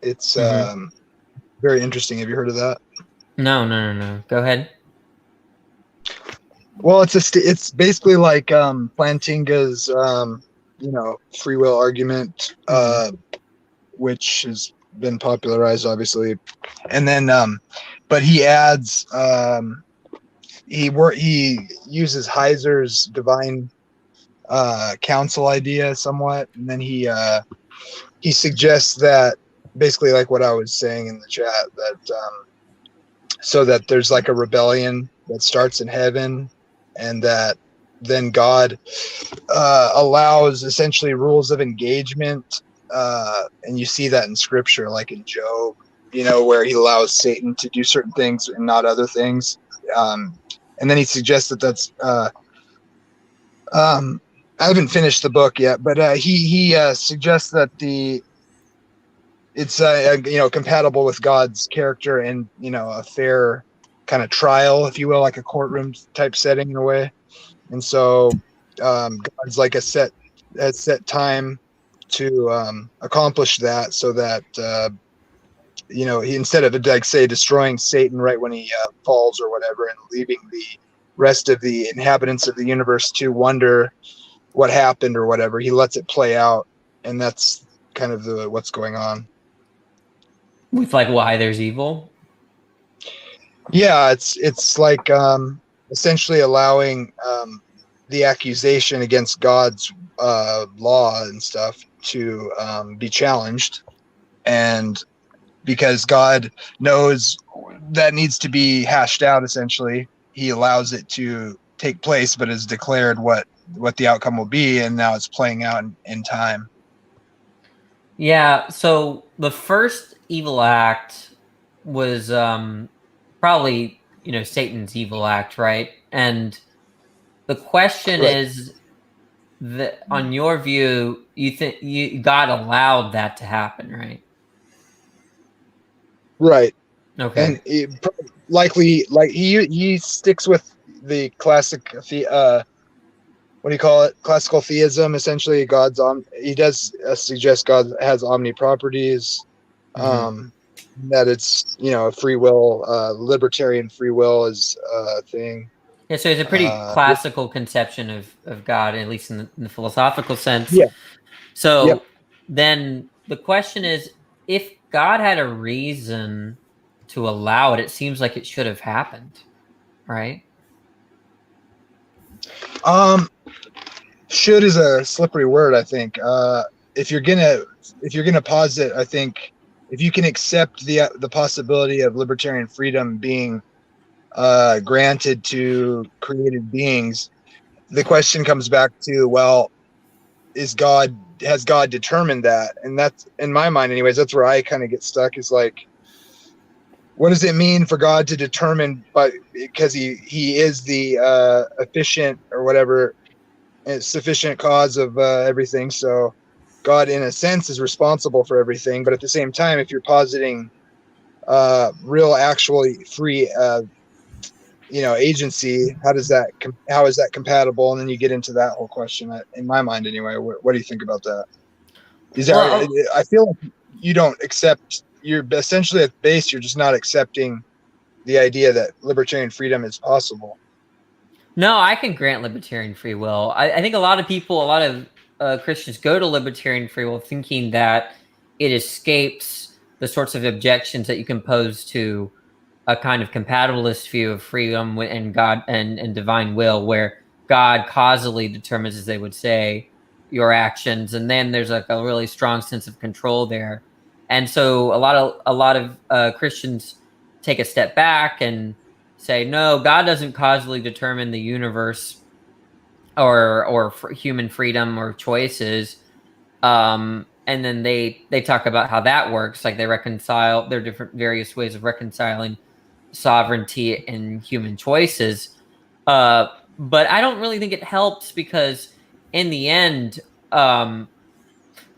It's very interesting. Have you heard of that?
No. Go ahead.
Well, it's basically like Plantinga's free will argument, which has been popularized, obviously, and then but he adds he uses Heiser's divine counsel idea somewhat, and then he suggests that basically like what I was saying in the chat, that so that there's like a rebellion that starts in heaven, and that then God allows essentially rules of engagement, and you see that in scripture, like in Job, where he allows Satan to do certain things and not other things, and then he suggests that that's I haven't finished the book yet, but he suggests that it's compatible with God's character and a fair kind of trial, if you will, like a courtroom type setting in a way. And so God's like a set time to accomplish that, so that he, instead of like say destroying Satan right when he falls or whatever, and leaving the rest of the inhabitants of the universe to wonder what happened or whatever, he lets it play out, and that's kind of what's going on
with like why there's evil.
Yeah, it's like essentially allowing the accusation against God's law and stuff to be challenged, and because God knows that needs to be hashed out, essentially he allows it to take place, but has declared what the outcome will be, and now it's playing out in time.
Yeah, so the first evil act was probably Satan's evil act, right? And the question is that on your view, you think God allowed that to happen, right?
Right.
Okay.
And likely, like he sticks with the classic what do you call it? Classical theism. Essentially, he does suggest God has omni properties. That it's free will, libertarian free will is a thing.
Yeah, so it's a pretty classical conception of God, at least in the philosophical sense.
Yeah.
So then the question is, if God had a reason to allow it, it seems like it should have happened, right?
Should is a slippery word, I think. If you're gonna posit, I think if you can accept the possibility of libertarian freedom being granted to created beings, the question comes back to, well, has God determined that? And that's, in my mind anyways, that's where I kind of get stuck, is like, what does it mean for God to determine, but because he is the efficient or whatever, sufficient cause of everything, so God in a sense is responsible for everything, but at the same time, if you're positing real actually free agency, how is that compatible? And then you get into that whole question, in my mind anyway. What do you think about that? I feel like you don't accept, you're essentially at base, you're just not accepting the idea that libertarian freedom is possible.
No, I can grant libertarian free will. I think a lot of Christians go to libertarian free will thinking that it escapes the sorts of objections that you can pose to a kind of compatibilist view of freedom and God and divine will, where God causally determines, as they would say, your actions, and then there's like a really strong sense of control there. And so a lot of Christians take a step back and say, no, God doesn't causally determine the universe or human freedom or choices. And then they talk about how that works, like they reconcile their different various ways of reconciling sovereignty and human choices. But I don't really think it helps, because in the end,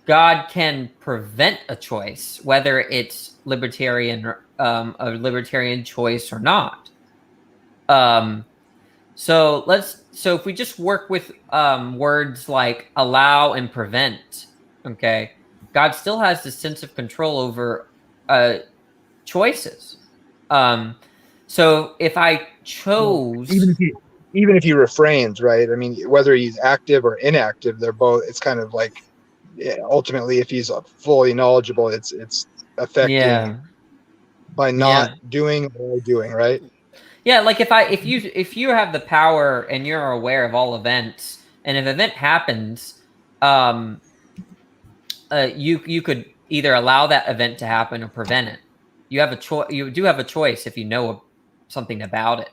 God can prevent a choice, whether it's libertarian, a libertarian choice or not. So if we just work with words like allow and prevent, okay, God still has this sense of control over choices. So if I chose,
even if he refrains, right? I mean, whether he's active or inactive, they're both. It's kind of like, ultimately, if he's fully knowledgeable, it's affecting by not doing or doing, right?
Yeah, like if you have the power and you're aware of all events, and if an event happens, you could either allow that event to happen or prevent it. You have a choice. You do have a choice if you know something about it.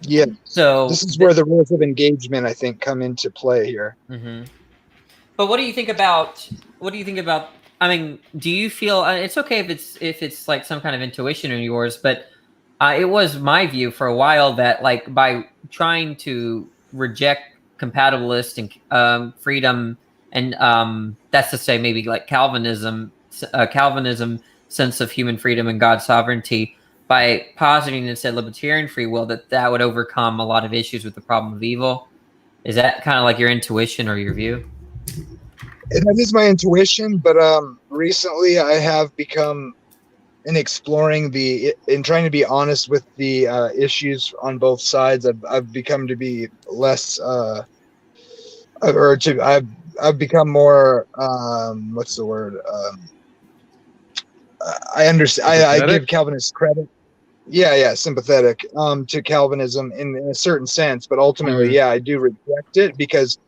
Yeah.
So
this is where the rules of engagement, I think, come into play here.
Mm-hmm. But what do you think about? I mean, do you feel it's okay if it's like some kind of intuition in yours? But it was my view for a while that, like, by trying to reject compatibilist and freedom, and that's to say maybe like Calvinism sense of human freedom and God's sovereignty, by positing instead libertarian free will, that would overcome a lot of issues with the problem of evil. Is that kind of like your intuition or your view?
That is my intuition, but recently I have become, in exploring in trying to be honest with the issues on both sides, I've become to be less I've become more what's the word, I understand. I give Calvinists credit. Yeah, sympathetic to Calvinism in a certain sense, but ultimately, I do reject it, because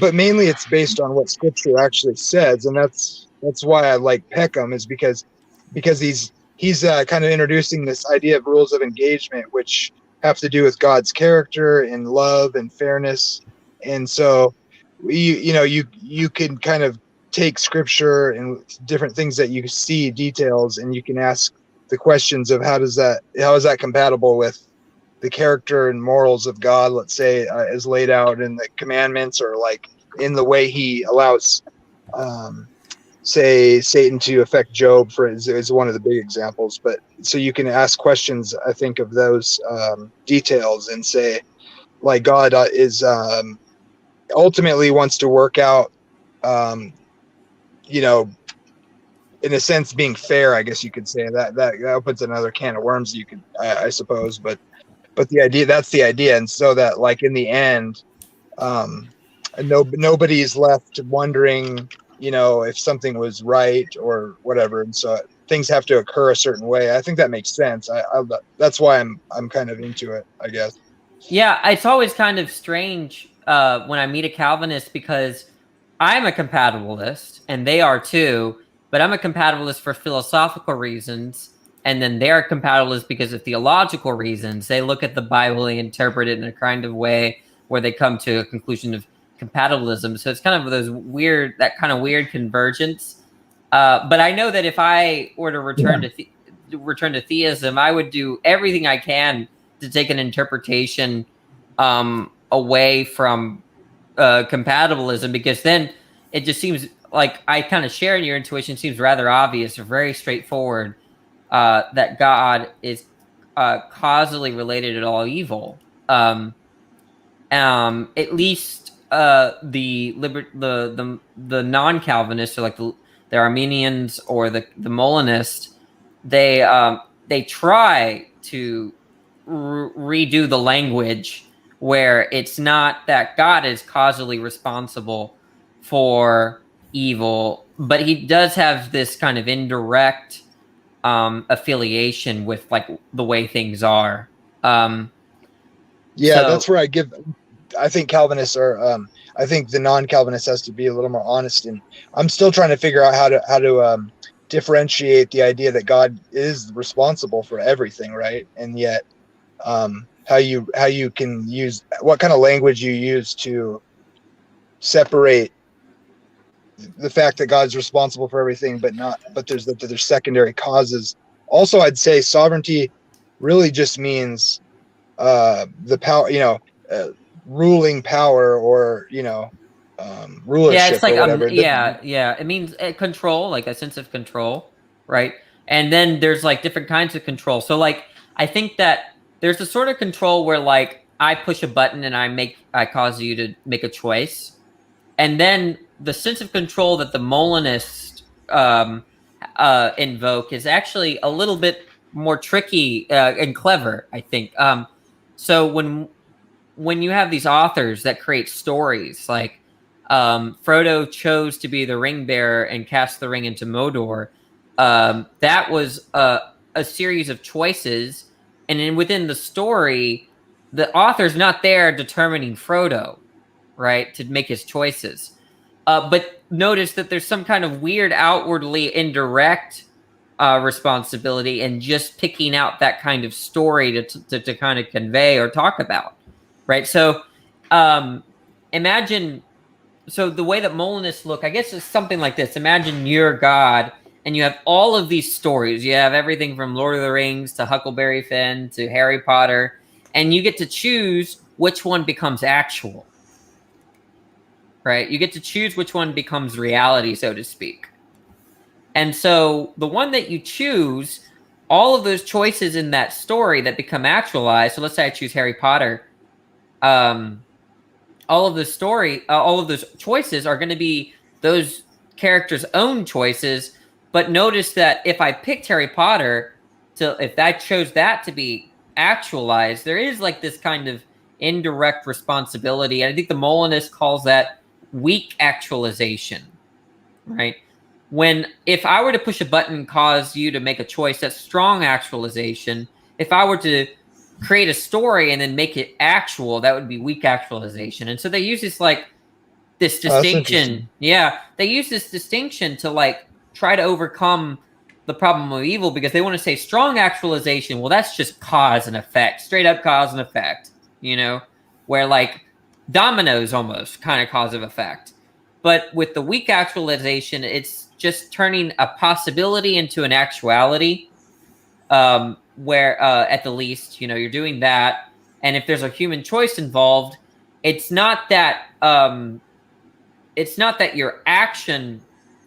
but mainly it's based on what Scripture actually says, and that's why I like Peckham, is because he's kind of introducing this idea of rules of engagement, which have to do with God's character and love and fairness. And so you can kind of take Scripture and different things that you see, details, and you can ask the questions of how is that compatible with the character and morals of God, let's say, as laid out in the commandments, or like in the way he allows say Satan to affect Job, is one of the big examples. But so you can ask questions, I think, of those details, and say, like, God is ultimately wants to work out, in a sense, being fair, I guess you could say. That opens another can of worms, you could, I suppose, but that's the idea. And so that, like, in the end, nobody's left wondering you know, if something was right or whatever, and so things have to occur a certain way. I think that makes sense. That's why I'm kind of into it, I guess.
Yeah, it's always kind of strange when I meet a Calvinist because I'm a compatibilist and they are too, but I'm a compatibilist for philosophical reasons, and then they're compatibilists because of theological reasons. They look at the Bible, they interpret it in a kind of way where they come to a conclusion of compatibilism. So it's kind of that kind of weird convergence. But I know that if I were to return to theism, I would do everything I can to take an interpretation away from compatibilism, because then it just seems like I kind of share in your intuition. Seems rather obvious or very straightforward that God is causally related to all evil. At least the non-Calvinists, or like the Armenians or the Molinists, they try to redo the language where it's not that God is causally responsible for evil, but he does have this kind of indirect affiliation with like the way things are.
Yeah,
So
that's where I think Calvinists are. I think the non-Calvinist has to be a little more honest, and I'm still trying to figure out how to differentiate the idea that God is responsible for everything, right? And yet, how you can use what kind of language you use to separate the fact that God's responsible for everything, but there's secondary causes. Also, I'd say sovereignty really just means the power, ruling power, or
yeah,
rulership
it's like
or whatever.
yeah. It means control, like a sense of control, right? And then there's like different kinds of control. So like I think that there's a sort of control where like I push a button and I cause you to make a choice, and then the sense of control that the Molinist invoke is actually a little bit more tricky and clever, I think. So when you have these authors that create stories like Frodo chose to be the ring bearer and cast the ring into Mordor, that was a series of choices, and then within the story, the author's not there determining Frodo, right, to make his choices. But notice that there's some kind of weird outwardly indirect responsibility in just picking out that kind of story to kind of convey or talk about, right? So imagine, so the way that Molinists look, I guess, is something like this. Imagine you're God, and you have all of these stories. You have everything from Lord of the Rings to Huckleberry Finn to Harry Potter, and you get to choose which one becomes actual. Right? You get to choose which one becomes reality, so to speak. And so the one that you choose, all of those choices in that story that become actualized. So let's say I choose Harry Potter. All of the story, all of those choices are going to be those characters' own choices. But notice that if I picked Harry Potter, if I chose that to be actualized, there is like this kind of indirect responsibility. And I think the Molinist calls that weak actualization, right? If I were to push a button and cause you to make a choice, that's strong actualization. If I were to create a story and then make it actual, that would be weak actualization. And so they use this distinction. Yeah, they use this distinction to like try to overcome the problem of evil, because they want to say strong actualization, well, that's just cause and effect, straight up cause and effect, where like dominoes almost kind of cause of effect. But with the weak actualization, it's just turning a possibility into an actuality, where at the least, you're doing that. And if there's a human choice involved, it's not that your action,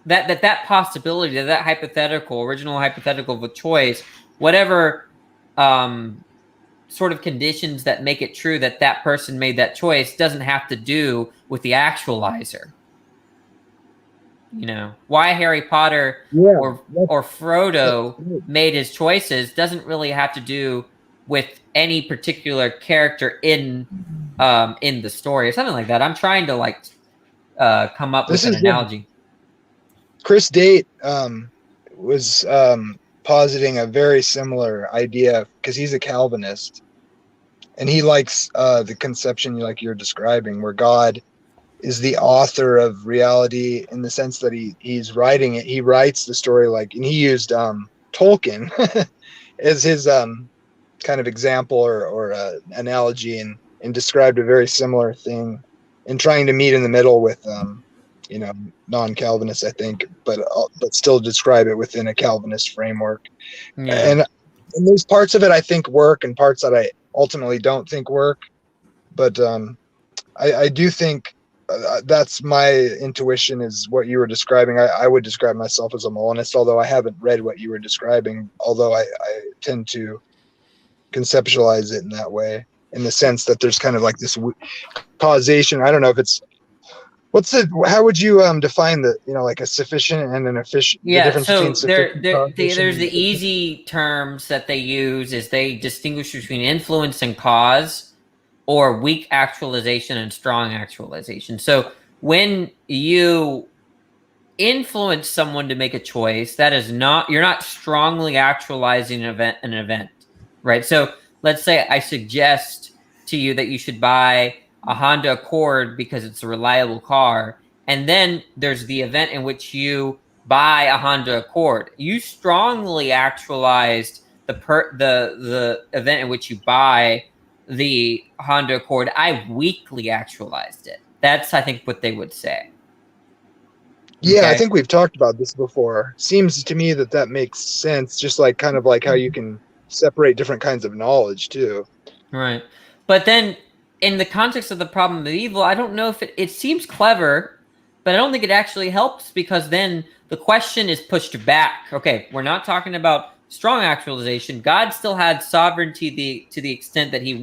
that possibility, that original hypothetical of a choice, whatever sort of conditions that make it true that person made that choice, doesn't have to do with the actualizer. Why Harry Potter or Frodo made his choices doesn't really have to do with any particular character in the story or something like that. I'm trying to come up with an analogy.
Chris Date was positing a very similar idea because he's a Calvinist, and he likes the conception like you're describing, where God is the author of reality in the sense that he's writing it. He writes the story and he used Tolkien as his kind of example or analogy, and described a very similar thing, and trying to meet in the middle with non-Calvinists, I think, but still describe it within a Calvinist framework.
Yeah.
And there's parts of it I think work, and parts that I ultimately don't think work. But I do think that's my intuition, is what you were describing. I would describe myself as a Molinist, although I haven't read what you were describing, although I tend to conceptualize it in that way, in the sense that there's kind of like this causation. I don't know if it's how would you define like a sufficient and an efficient, the
Yeah,
difference
so
between sufficient causation
there's
and
the
efficient?
easy terms that they use is they distinguish between influence and cause, or weak actualization and strong actualization. So when you influence someone to make a choice, that is not, you're not strongly actualizing an event, right? So let's say I suggest to you that you should buy a Honda Accord because it's a reliable car, and then there's the event in which you buy a Honda Accord. You strongly actualized the event in which you buy the Honda Accord. I weakly actualized it. That's, I think, what they would say.
Yeah, I
Okay.
think we've talked about this before. Seems to me that makes sense, just like kind of like how you can separate different kinds of knowledge too.
Right. But then in the context of the problem of evil, I don't know if it seems clever, but I don't think it actually helps, because then the question is pushed back. Okay, we're not talking about strong actualization. God still had sovereignty to the extent that he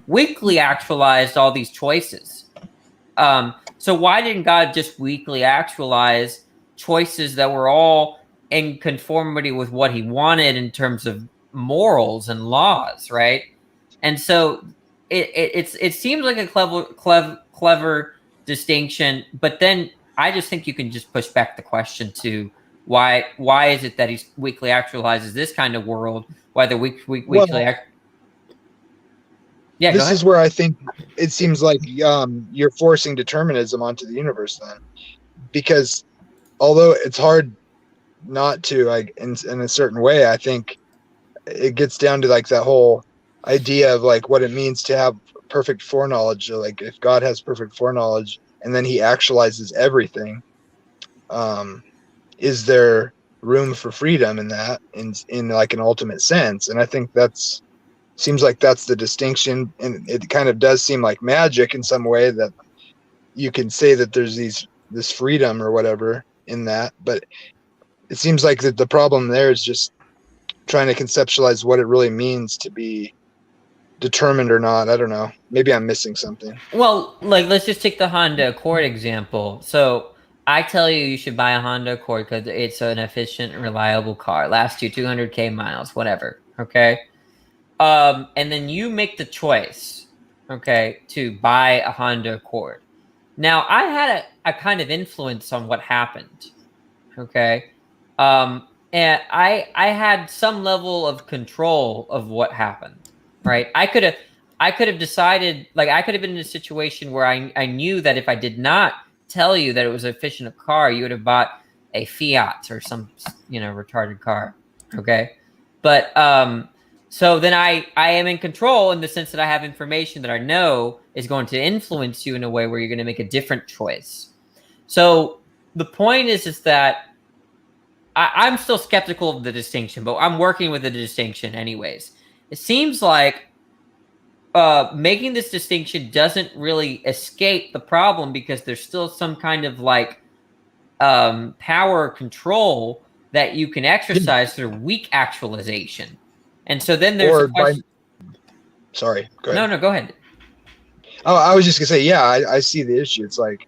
weakly actualized all these choices. So why didn't God just weakly actualize choices that were all in conformity with what he wanted in terms of morals and laws, right? And so it seems like a clever distinction, but then I just think you can just push back the question to why is it that he weakly actualizes this kind of world, why the weekly yeah,
This is where I think it seems like you're forcing determinism onto the universe then, because although it's hard not to, like, in a certain way, I think it gets down to like that whole idea of like what it means to have perfect foreknowledge. Like if God has perfect foreknowledge and then he actualizes everything, is there room for freedom in that, in like an ultimate sense? And I think seems like that's the distinction, and it kind of does seem like magic in some way, that you can say that there's this freedom or whatever in that, but it seems like that the problem there is just trying to conceptualize what it really means to be determined or not. I don't know. Maybe I'm missing something.
Well, like, let's just take the Honda Accord example. So I tell you you should buy a Honda Accord because it's an efficient, reliable car. Lasts you 200K miles, whatever. Okay. And then you make the choice, okay, to buy a Honda Accord. Now, I had a kind of influence on what happened. Okay. And I had some level of control of what happened. Right. I could have decided, like, I could have been in a situation where I knew that if I did not tell you that it was an efficient car, you would have bought a Fiat or some, retarded car. Okay. But so then I am in control in the sense that I have information that I know is going to influence you in a way where you're going to make a different choice. So the point is that I'm still skeptical of the distinction, but I'm working with the distinction anyways. It seems like making this distinction doesn't really escape the problem, because there's still some kind of like power control that you can exercise through weak actualization. And so then there's a question.
Sorry, go ahead.
No, go ahead.
Oh, I was just gonna say, yeah, I see the issue. It's like,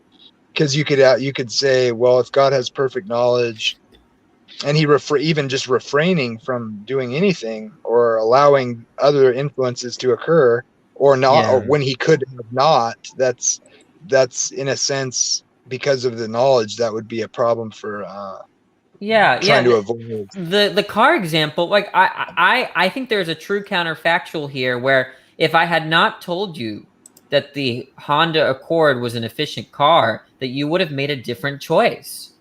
because you could say, well, if God has perfect knowledge, and he even just refraining from doing anything or allowing other influences to occur, or not, or when he could have not, that's in a sense because of the knowledge, that would be a problem for
Yeah,
trying to
yeah.
avoid.
The car example, like I think there's a true counterfactual here where if I had not told you that the Honda Accord was an efficient car, that you would have made a different choice.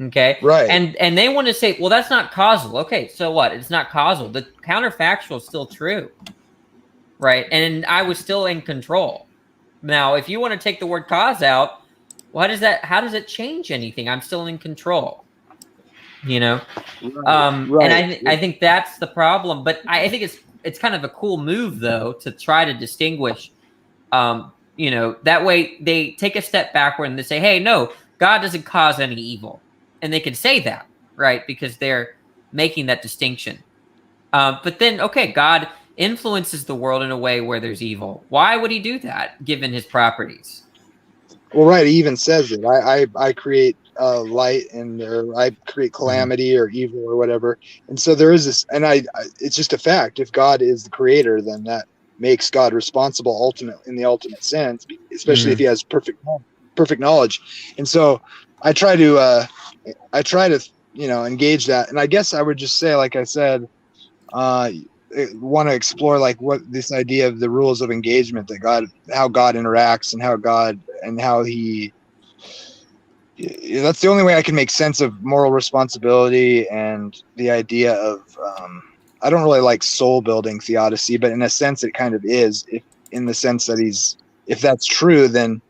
Okay.
Right.
And they want to say, well, that's not causal. Okay, so what? It's not causal. The counterfactual is still true. Right. And I was still in control. Now, if you want to take the word cause out, how does it change anything? I'm still in control. You know? And I think that's the problem. But I think it's kind of a cool move though to try to distinguish. That way they take a step backward and they say, hey, no, God doesn't cause any evil. And they can say that, right? Because they're making that distinction. But then, okay, God influences the world in a way where there's evil. Why would he do that, given his properties?
Well, right. He even says it. I create light or I create calamity or evil or whatever. And so there is this, and it's just a fact. If God is the creator, then that makes God responsible in the ultimate sense, especially if he has perfect knowledge. And so I try to engage that. And I guess I would just say, like I said, want to explore like what this idea of the rules of engagement, how God interacts and how he that's the only way I can make sense of moral responsibility and the idea of I don't really like soul building theodicy, but in a sense it kind of is, in the sense that if that's true, then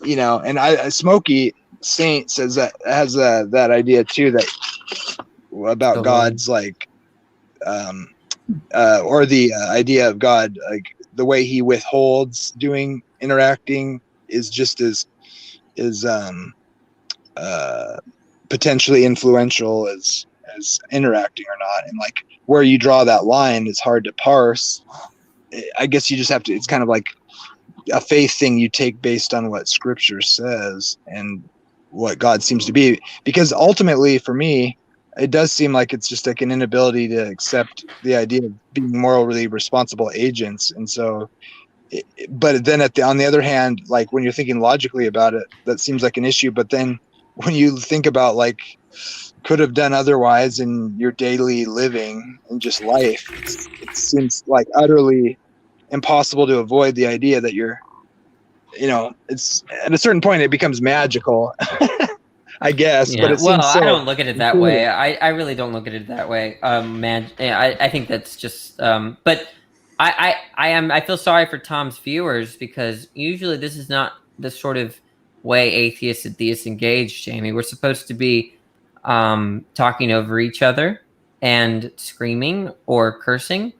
and Smokey Saint says that has that idea too, that about God's like or the idea of God, like the way he withholds interacting is just as potentially influential as interacting or not. And like where you draw that line is hard to parse. I guess you just have to, it's kind of like a faith thing you take based on what scripture says and what God seems to be, because ultimately for me, it does seem like it's just like an inability to accept the idea of being morally responsible agents. And so, but then on the other hand, like when you're thinking logically about it, that seems like an issue. But then when you think about like could have done otherwise in your daily living and just life, it seems like utterly impossible to avoid the idea that it's at a certain point it becomes magical. I guess,
Yeah,
but it seems so.
I don't look at it that way. I really don't look at it that way. I think that's just. But I feel sorry for Tom's viewers, because usually this is not the sort of way atheists and theists engage. Jamie, we're supposed to be talking over each other and screaming or cursing.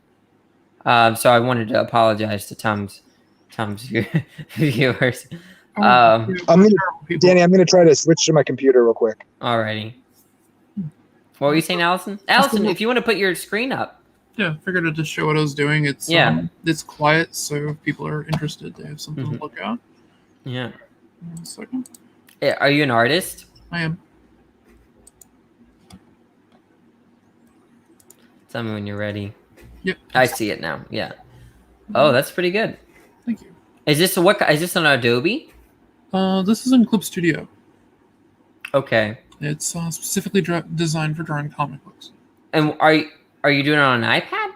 So I wanted to apologize to Tom's viewers.
Danny, I'm gonna try to switch to my computer real quick.
Alrighty. What were you saying, Allison? Allison, if you want to put your screen up.
Yeah, figured I'd just show what I was doing. It's it's quiet, so if people are interested, they have something to look at.
Yeah.
1 second.
Are you an artist?
I am.
Tell me when you're ready.
Yep.
I see it now. Yeah. Oh, that's pretty good.
Thank you.
Is this an Adobe?
This is in Clip Studio.
Okay.
It's specifically designed for drawing comic books.
And are you doing it on an iPad?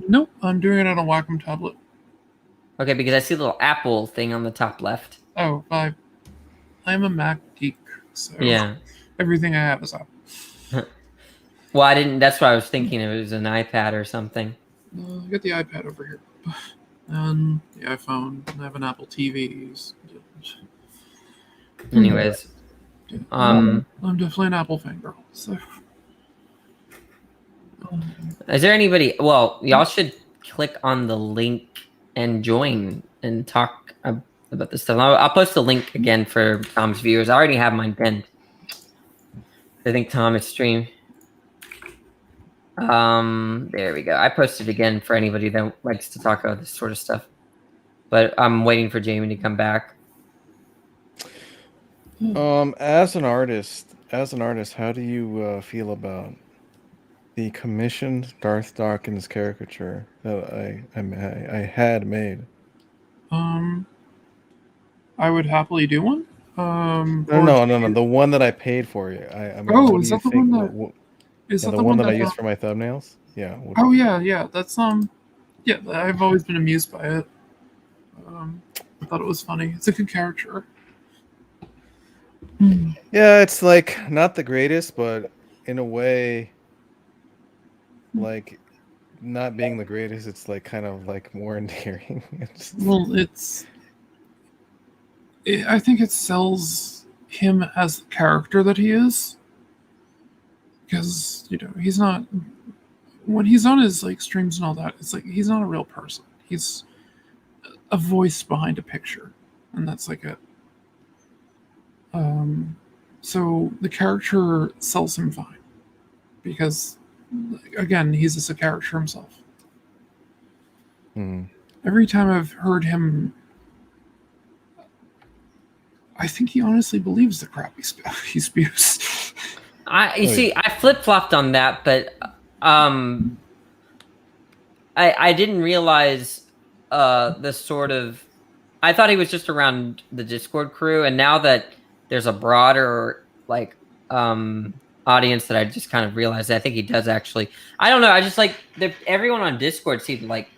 Nope, I'm doing it on a Wacom tablet.
Okay, because I see a little Apple thing on the top left.
Oh, I'm a Mac geek, so
yeah,
everything I have is Apple.
Well, I didn't. That's what I was thinking. It was an iPad or something.
I got the iPad over here, and the iPhone. I have an Apple TV.
Anyways,
I'm definitely an Apple fangirl. So,
is there anybody? Well, y'all should click on the link and join and talk about this stuff. I'll post the link again for Tom's viewers. I already have mine pinned. I think Tom is streaming. There we go. I posted again for anybody that likes to talk about this sort of stuff. But I'm waiting for Jamie to come back.
As an artist, how do you feel about the commissioned Darth Dawkins caricature that I had made?
I would happily do one. Um,
No. The one that I paid for. I mean,
Oh,
what
is
do you
that the
think?
one that? Is
Yeah,
that
the one that I
that?
use for my thumbnails. Yeah.
Oh yeah. That's Yeah, I've always been amused by it. I thought it was funny. It's a good character.
Yeah, it's like not the greatest, but in a way, like not being the greatest, it's like kind of like more endearing.
Well, I think it sells him as the character that he is, because he's not when he's on his like streams and all that. It's like he's not a real person. He's a voice behind a picture, and that's like it. So the character sells him fine because, again, he's just a character himself. Every time I've heard him, I think he honestly believes the crap he spews.
You see, I flip-flopped on that, but I didn't realize the sort of... I thought he was just around the Discord crew, and now that there's a broader like audience, that I just kind of realized that I think he does actually... I don't know, I just like everyone on Discord seemed like,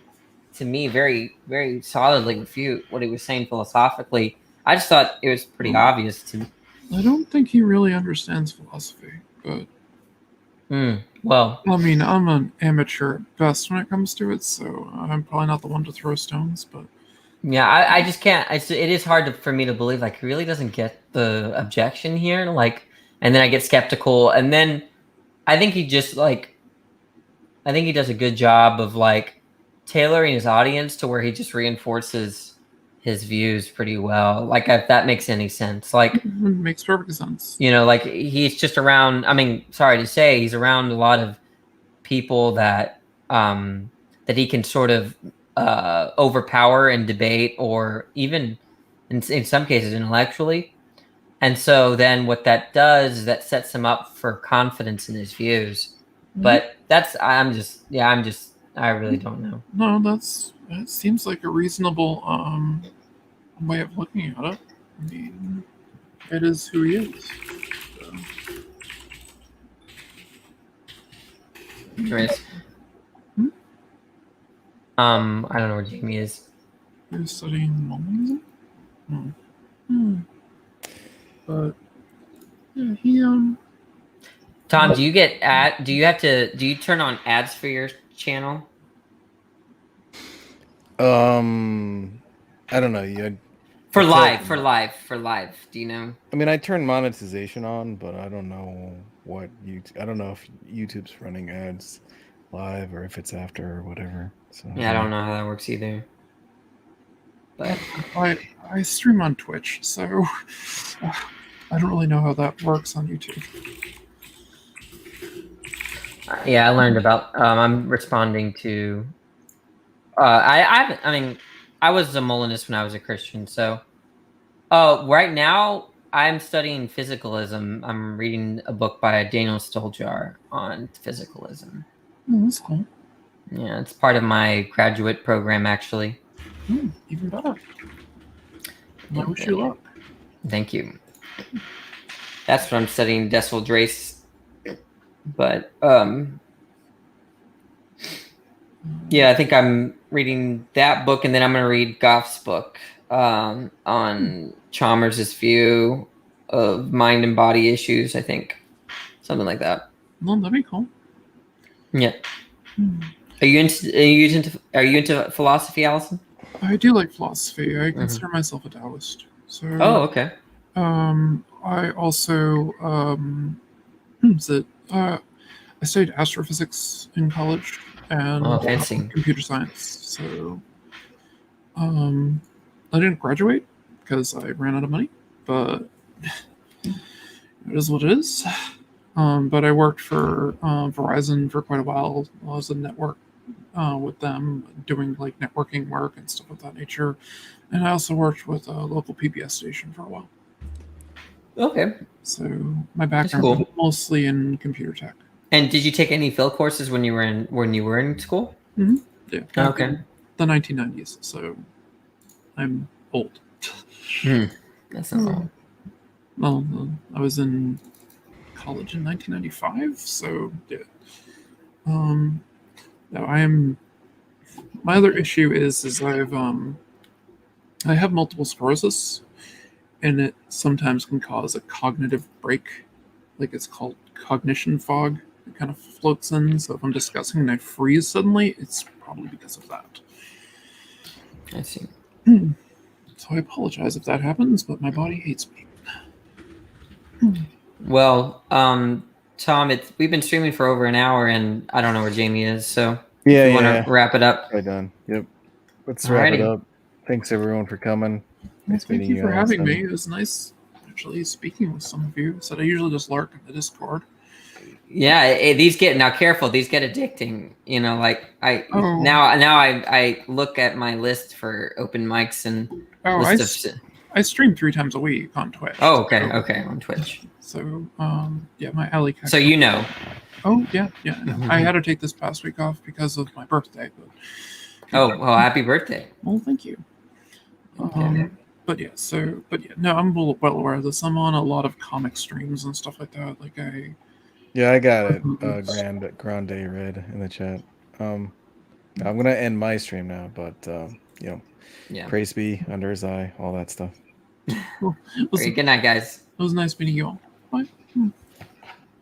to me, very, very solidly refute what he was saying philosophically. I just thought it was pretty obvious to me.
I don't think he really understands philosophy, but
well,
I mean, I'm an amateur at best when it comes to it, so I'm probably not the one to throw stones. But
yeah, I just can't. It is hard for me to believe like he really doesn't get the objection here. Like, and then I get skeptical, and then I think he just like, I think he does a good job of like tailoring his audience to where he just reinforces his views pretty well. Like, if that makes any sense. Like,
it makes perfect sense.
Like he's just around. I mean, sorry to say, he's around a lot of people that that he can sort of overpower and debate, or even in some cases intellectually. And so then what that does is that sets him up for confidence in his views. But I really don't know.
No, that seems like a reasonable way of looking at it. I mean, it is who he is. So.
Anyways. I don't know where Jamie is.
You're studying Mormonism? But yeah, he
Tom, do you get do you turn on ads for your channel?
I don't know.
For live. Do you know?
I mean, I turn monetization on, but I don't know what I don't know if YouTube's running ads live or if it's after or whatever. So
yeah, I don't know how that works either. But
I stream on Twitch, so I don't really know how that works on YouTube.
Yeah, I learned about. I'm responding to. I mean, I was a Molinist when I was a Christian, so. Right now I'm studying physicalism. I'm reading a book by Daniel Stoljar on physicalism.
Oh, that's cool.
Yeah, it's part of my graduate program, actually.
Even better. I wish you luck.
Thank you. That's what I'm studying, Decibel Drace. But yeah, I think I'm reading that book, and then I'm going to read Goff's book on Chalmers' view of mind and body issues. I think something like that.
Well, that'd be cool.
Yeah. Are you into philosophy, Allison?
I do like philosophy. I consider myself a Taoist. So.
Oh, okay.
I also I studied astrophysics in college and
fancy.
computer science. So I didn't graduate because I ran out of money, but it is what it is. But I worked for Verizon for quite a while. I was a network with them, doing like networking work and stuff of that nature. And I also worked with a local PBS station for a while.
Okay.
So my background is mostly in computer tech.
And did you take any Phil courses when you were in school?
Mm-hmm. Yeah.
Okay.
The 1990s, so I'm old.
That's not old.
Well, I was in college in 1995, so yeah. No, I am. My other issue is I have multiple sclerosis, and it sometimes can cause a cognitive break, like it's called cognition fog. It kind of floats in. So if I'm discussing and I freeze suddenly, it's probably because of that.
I see.
So I apologize if that happens, but my body hates me.
Well, Tom, we've been streaming for over an hour, and I don't know where Jamie is. So
Yeah,
if you want to wrap it up,
Right done. Yep. Let's wrap it up. Thanks everyone for coming.
Well,
Nice
thank
meeting
you for
all.
having me. It was nice actually speaking with some of you. Said I usually just lurk in the Discord.
Yeah, these get now careful. These get addicting. You know, like
Oh.
now I look at my list for open mics and
I stream 3 times a week on Twitch.
Oh, okay, on Twitch.
So, yeah, my alley cat.
So you know.
Oh yeah, I know. I had to take this past week off because of my birthday. But
oh, well, happy birthday!
Well, thank you. But yeah, no, I'm well aware of this. I'm on a lot of comic streams and stuff like that. Like
Yeah, I got it. Grande Red in the chat. I'm gonna end my stream now, but
Yeah.
praise be under his eye, all that stuff.
Well,
Good night, guys.
It was nice meeting you all. Bye.